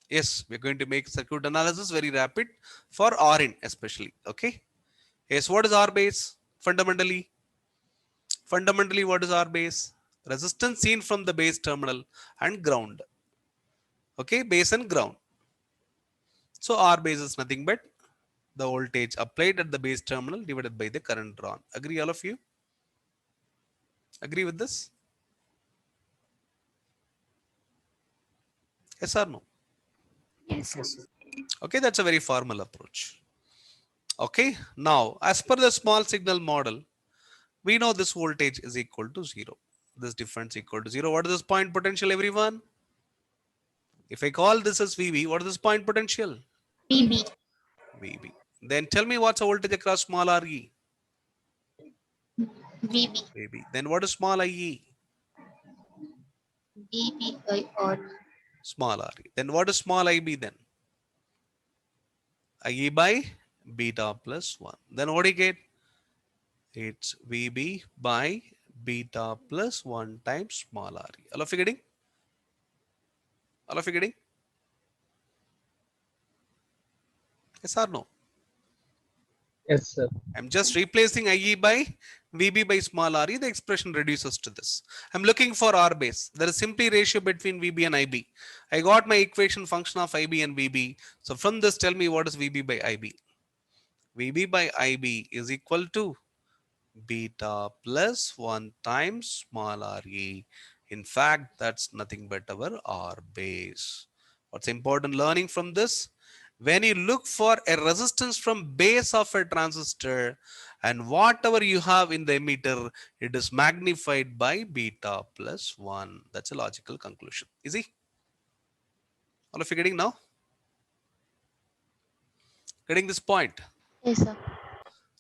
Yes, we're going to make circuit analysis very rapid for RN especially. Okay. Yes, what is R base? Fundamentally, what is R base? Resistance seen from the base terminal and ground. Okay, base and ground. So R base is nothing but the voltage applied at the base terminal divided by the current drawn. Agree, all of you? Agree with this? Yes or no? Yes. Yes, sir. Okay, that's a very formal approach. Okay, now as per the small signal model, we know this voltage is equal to 0. This difference equal to 0. What is this point potential, everyone? If I call this as VB, what is this point potential? BB. VB. Then tell me what's the voltage across small re? BB. VB. Then what is small ie? BB by R. Small re. Then what is small ib then? ie by beta plus 1. Then what do you get? It's VB by beta plus 1 times small re. All of you getting? All of you getting? Yes or no? Yes, sir. I'm just replacing IE by VB by small re. The expression reduces to this. I'm looking for R base. There is simply ratio between VB and IB. I got my equation function of IB and VB. So from this, tell me what is VB by IB. VB by IB is equal to beta plus 1 times small re. In fact, that's nothing but our R base. What's important learning from this? When you look for a resistance from base of a transistor and whatever you have in the emitter, it is magnified by beta plus 1. That's a logical conclusion. Easy? All of you getting now? Getting this point? Yes, sir.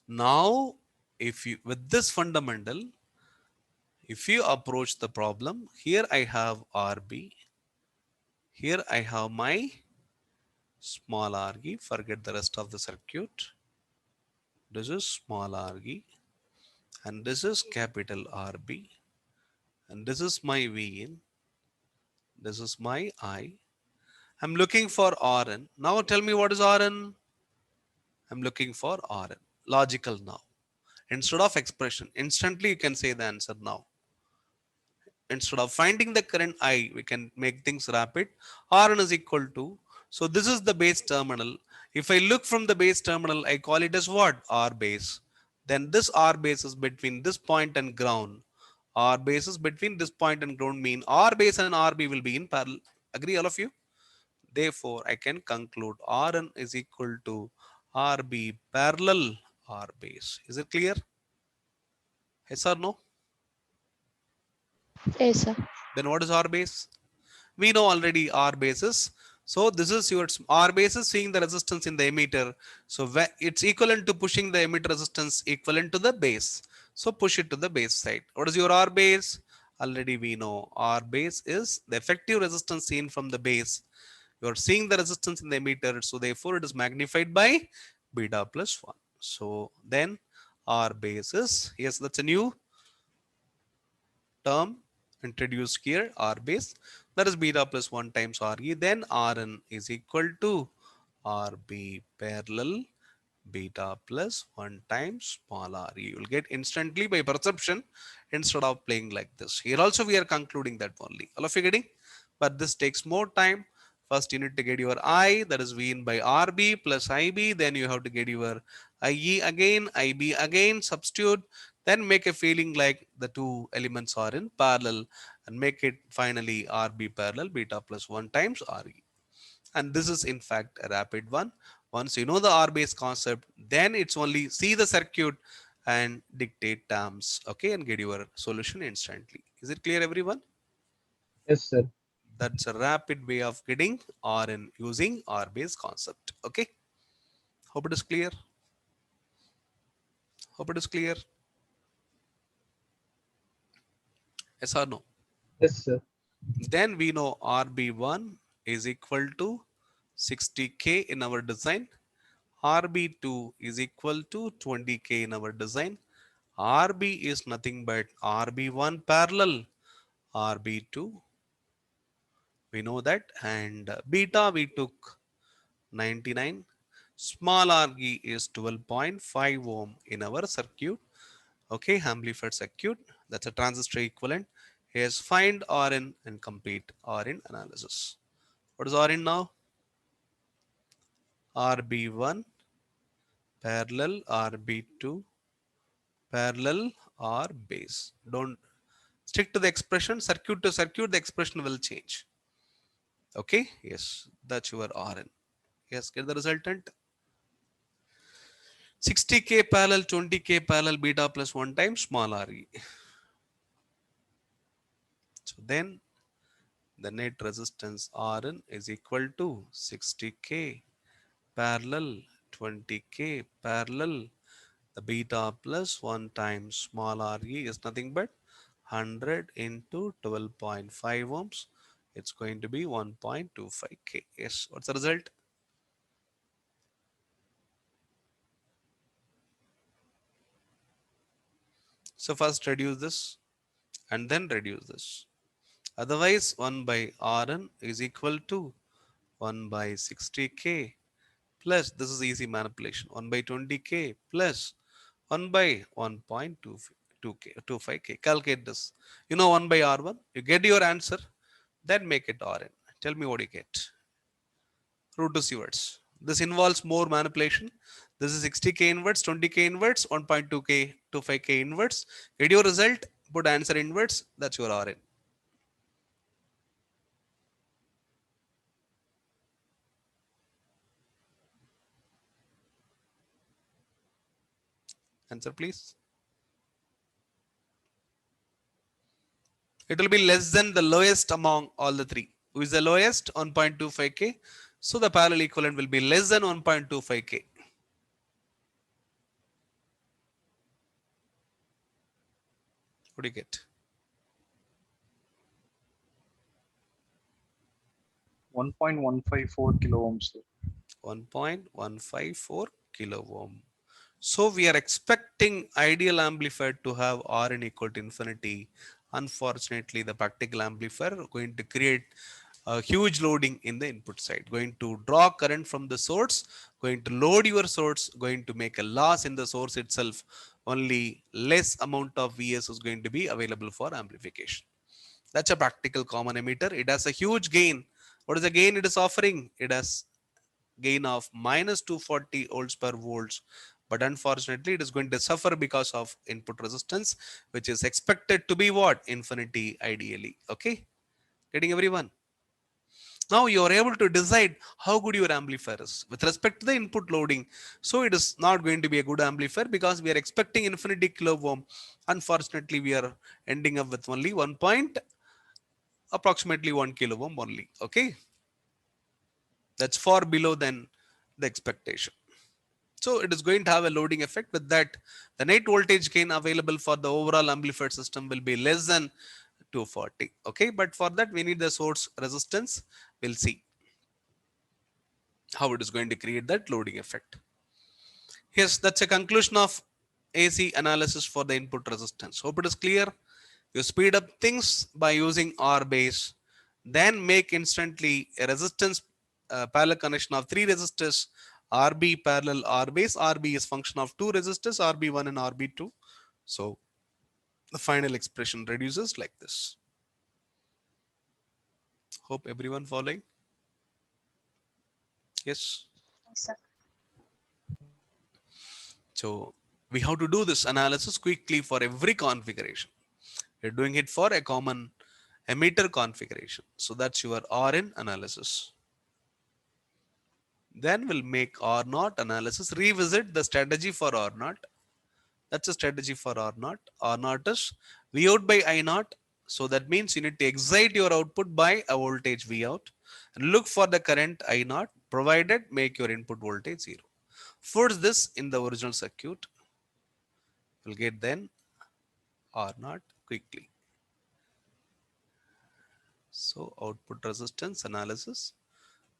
Now, if you with this fundamental, if you approach the problem, here I have RB, here I have my small RE, forget the rest of the circuit. This is small RE and this is capital RB and this is my V in, this is my I. I'm looking for Rn. Now tell me what is Rn? I'm looking for Rn. Logical now. Instead of expression, instantly you can say the answer now. Instead of finding the current I, we can make things rapid. Rn is equal to, so this is the base terminal. If I look from the base terminal, I call it as what? R base. Then this R base is between this point and ground. R base is between this point and ground mean R base and RB will be in parallel. Agree all of you? Therefore, I can conclude Rn is equal to RB parallel R base. Is it clear? Yes or no? Yes, sir. Then what is R base? We know already R basis. So this is your R basis seeing the resistance in the emitter. So it's equivalent to pushing the emitter resistance equivalent to the base. So push it to the base side. What is your R base? Already we know R base is the effective resistance seen from the base. You are seeing the resistance in the emitter. So therefore it is magnified by beta plus 1. So then R base is, yes, that's a new term introduced here, R base, that is beta plus 1 times Re, then Rn is equal to Rb parallel beta plus 1 times small r. You will get instantly by perception instead of playing like this. Here also we are concluding that only. All of you getting? But this takes more time. First you need to get your I, that is V in by RB plus IB. Then you have to get your IE again, IB again, substitute. Then make a feeling like the two elements are in parallel and make it finally RB parallel beta plus 1 times RE. And this is in fact a rapid one. Once you know the R base concept, then it's only see the circuit and dictate terms, okay, and get your solution instantly. Is it clear, everyone? Yes, sir. That's a rapid way of getting Rn using R base concept. Okay. Hope it is clear. Hope it is clear. Yes or no? Yes, sir. Then we know RB1 is equal to 60K in our design. RB2 is equal to 20K in our design. RB is nothing but RB1 parallel RB2. We know that. And beta we took 99. Small RG is 12.5 ohm in our circuit. Okay, amplified circuit. That's a transistor equivalent. Here's find Rn and complete Rn analysis. What is Rn now? RB1 parallel RB2 parallel R base. Don't stick to the expression. Circuit to circuit, the expression will change. Okay, yes, that's your Rn. Yes, get the resultant. 60k parallel 20k parallel beta plus 1 times small re. So then the net resistance Rn is equal to 60k parallel 20k parallel the beta plus 1 times small re is nothing but 100 into 12.5 ohms. It's going to be 1.25k. Yes, what's the result? So first reduce this and then reduce this. Otherwise, 1 by Rn is equal to 1 by 60k plus, this is easy manipulation, 1 by 20k plus 1 by 1.25k. Calculate this. You know 1 by R1. You get your answer, then make it Rn. Tell me what you get. Root is yours. This involves more manipulation. This is 60k inverse, 20k inverse, 1.2k, 25k inverse. Get your result, put answer inverse, that's your Rn. Answer please. It will be less than the lowest among all the three. Who is the lowest? 1.25k. So the parallel equivalent will be less than 1.25k. What do you get? 1.154 kilo ohms. 1.154 kilo ohm. So we are expecting ideal amplifier to have Rn equal to infinity. Unfortunately, the practical amplifier going to create a huge loading in the input side, going to draw current from the source, going to load your source, going to make a loss in the source itself. Only less amount of Vs is going to be available for amplification. That's a practical common emitter. It has a huge gain. What is the gain it is offering? It has gain of minus 240 volts per volts, but unfortunately it is going to suffer because of input resistance, which is expected to be what? Infinity ideally. Okay, getting everyone? Now you are able to decide how good your amplifier is with respect to the input loading. So it is not going to be a good amplifier because we are expecting infinity kilo ohm. Unfortunately, we are ending up with only approximately 1 kilo ohm only. Okay, that's far below than the expectation. So it is going to have a loading effect. With that, the net voltage gain available for the overall amplified system will be less than 240. Okay, but for that we need the source resistance. We'll see how it is going to create that loading effect. Yes, that's a conclusion of AC analysis for the input resistance. Hope it is clear. You speed up things by using R base, then make instantly a resistance parallel connection of three resistors, RB parallel R base. RB is function of two resistors, RB1 and RB2. So the final expression reduces like this. Hope everyone following. Yes. So we have to do this analysis quickly for every configuration. We're doing it for a common emitter configuration. So that's your Rn analysis. Then we'll make R naught analysis, revisit the strategy for R naught. That's a strategy for R naught. R naught is V out by I naught. So that means you need to excite your output by a voltage V out and look for the current I naught, provided make your input voltage 0. Force this in the original circuit. We'll get then R naught quickly. So output resistance analysis,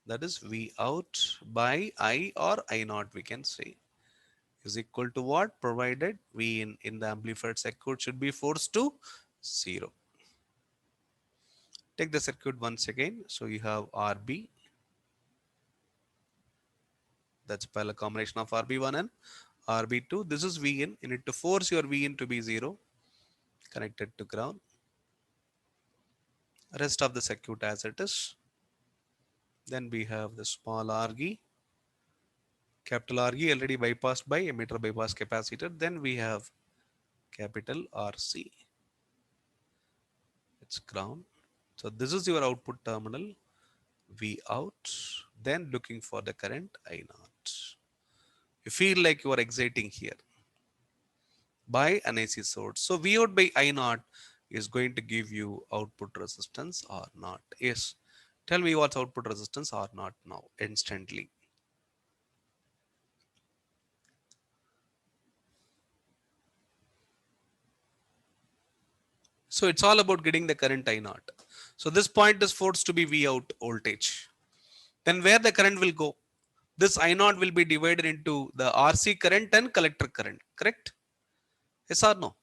that is V out by I or I naught we can say. is equal to what? Provided V in the amplified circuit should be forced to 0. Take the circuit once again. So you have RB, that's parallel combination of RB1 and RB2. This is Vin. You need to force your Vin to be 0, connected to ground. Rest of the circuit as it is. Then we have the small Rg, capital Rg already bypassed by emitter bypass capacitor. Then we have capital RC. It's ground. So this is your output terminal, V out. Then looking for the current I naught. You feel like you are exciting here by an AC source. So V out by I naught is going to give you output resistance or not. Yes. Tell me what's output resistance or not now, instantly. So it's all about getting the current I naught. So this point is forced to be V out voltage. Then where the current will go? This I naught will be divided into the RC current and collector current, correct? Yes or no?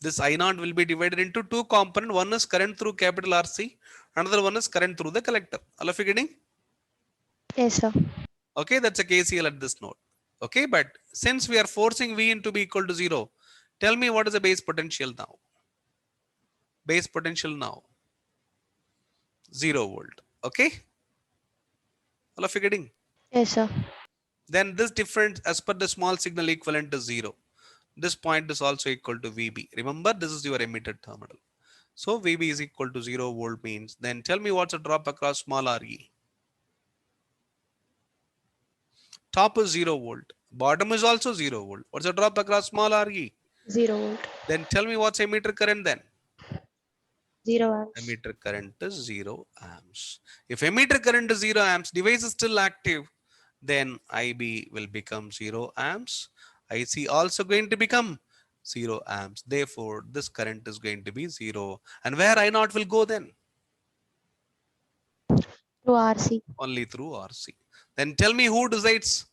This I naught will be divided into two components. One is current through capital RC, another one is current through the collector. All of you getting? Yes, sir. Okay, that's a KCL at this node. Okay, but since we are forcing V in to be equal to 0, tell me what is the base potential now? Base potential now, 0 volt. Okay, all of you getting? Yes, sir. Then this difference as per the small signal equivalent is 0. This point is also equal to VB. Remember, this is your emitter terminal. So VB is equal to 0 volt means, then tell me what's a drop across small RE. Top is 0 volt. Bottom is also 0 volt. What's the drop across small RE? 0 volt. Then tell me what's emitter current then? 0 amps. Emitter current is 0 amps. If emitter current is 0 amps, device is still active, then IB will become 0 amps. IC also going to become 0 amps. Therefore, this current is going to be 0. And where I naught will go then? Through RC. Only through RC. Then tell me who decides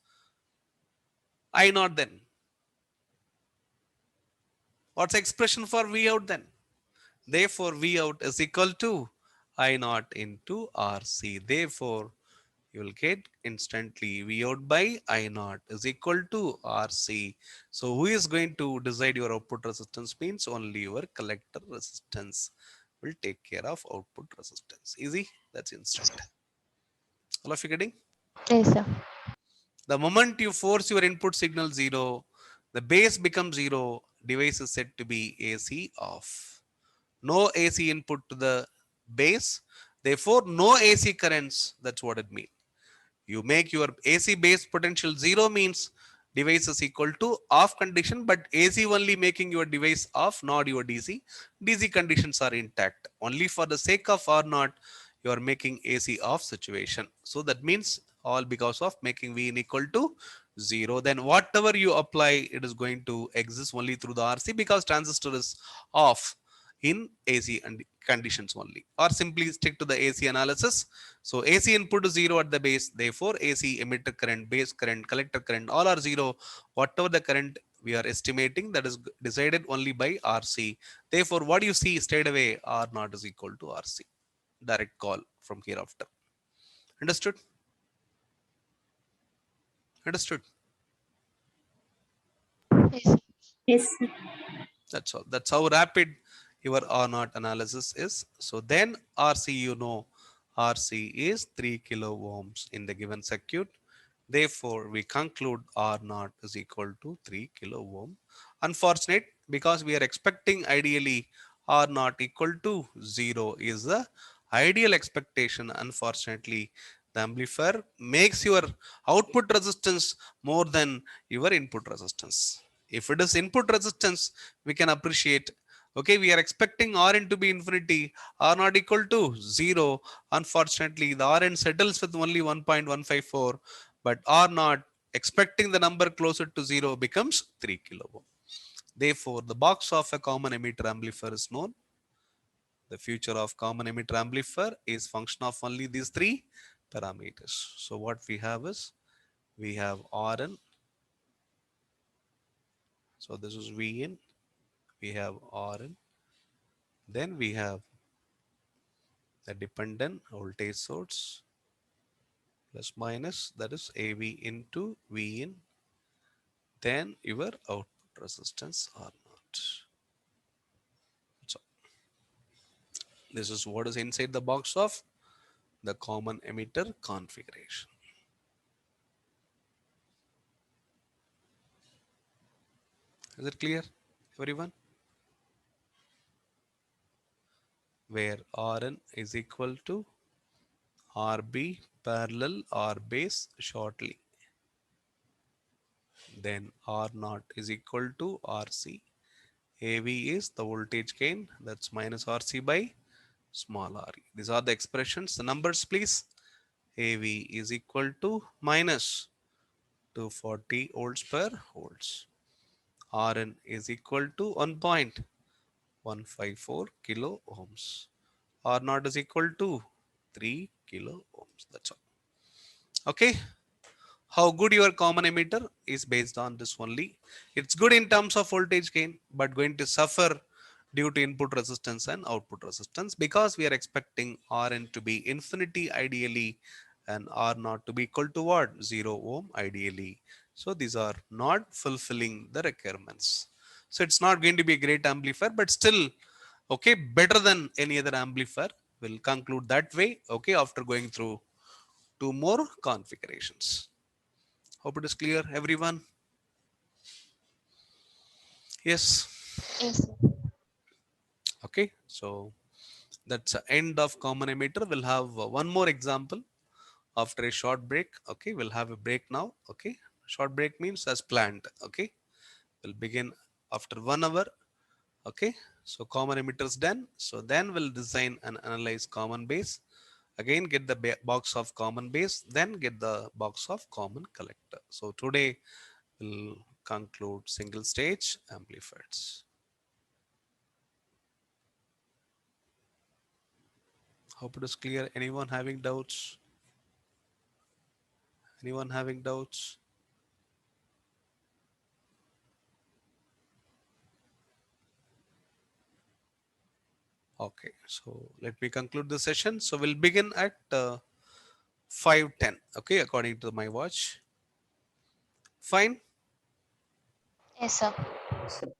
I naught then? What's the expression for V out then? Therefore, V out is equal to I naught into RC. Therefore, you will get instantly V out by I naught is equal to RC. So who is going to decide your output resistance means only your collector resistance will take care of output resistance. Easy? That's instant. All of you getting? Yes, sir. The moment you force your input signal 0, the base becomes 0, device is set to be AC off. No AC input to the base, therefore no AC currents. That's what it means. You make your AC base potential 0 means device is equal to off condition, but AC only making your device off, not your DC. DC conditions are intact. Only for the sake of or not, you are making AC off situation. So that means all because of making V in equal to 0. Then whatever you apply, it is going to exist only through the RC because transistor is off in AC and conditions only, or simply stick to the AC analysis. So AC input is 0 at the base, therefore AC emitter current, base current, collector current, all are 0. Whatever the current we are estimating, that is decided only by RC. Therefore, what you see straight away, R naught is equal to RC. Direct call from hereafter. Understood? Understood? Yes, sir. Yes, sir. That's all. That's how rapid your R naught analysis is. So then RC, you know, RC is 3 kilo ohms in the given circuit. Therefore, we conclude R naught is equal to 3 kilo ohm. Unfortunate, because we are expecting ideally R naught equal to 0 is the ideal expectation. Unfortunately, the amplifier makes your output resistance more than your input resistance. If it is input resistance, we can appreciate. Okay, we are expecting Rn to be infinity, R not equal to 0. Unfortunately, the Rn settles with only 1.154, but R not expecting the number closer to 0 becomes 3 kilo ohm. Therefore, the box of a common emitter amplifier is known. The future of common emitter amplifier is function of only these three parameters. So what we have is we have Rn. So this is Vin, we have Rn. Then we have the dependent voltage source plus minus, that is AV into Vin. Then your output resistance R naught. So this is what is inside the box of the common emitter configuration. Is it clear, everyone? Where Rn is equal to RB parallel R base shortly. Then R naught is equal to RC. AV is the voltage gain, that's minus RC by small re. These are the expressions. The numbers, please. AV is equal to minus 240 volts per volts. Rn is equal to 1.154 kilo ohms. R naught is equal to 3 kilo ohms. That's all. Okay. How good your common emitter is based on this only. It's good in terms of voltage gain, but going to suffer due to input resistance and output resistance, because we are expecting Rn to be infinity ideally and R naught to be equal to what? 0 ohm ideally. So these are not fulfilling the requirements. So it's not going to be a great amplifier, but still, okay, better than any other amplifier. We'll conclude that way, okay, after going through two more configurations. Hope it is clear, everyone. Yes. Yes, sir. Okay. So that's the end of common emitter. We'll have one more example after a short break. Okay. We'll have a break now. Okay. Short break means as planned. Okay. We'll begin after 1 hour. Okay. So common emitters done. So then we'll design and analyze common base. Again, get the box of common base, then get the box of common collector. So today we'll conclude single stage amplifiers. Hope it is clear. Anyone having doubts? Anyone having doubts? Okay, so let me conclude the session. So we'll begin at 5:10. Okay, according to my watch. Fine. Yes, sir. Yes, sir.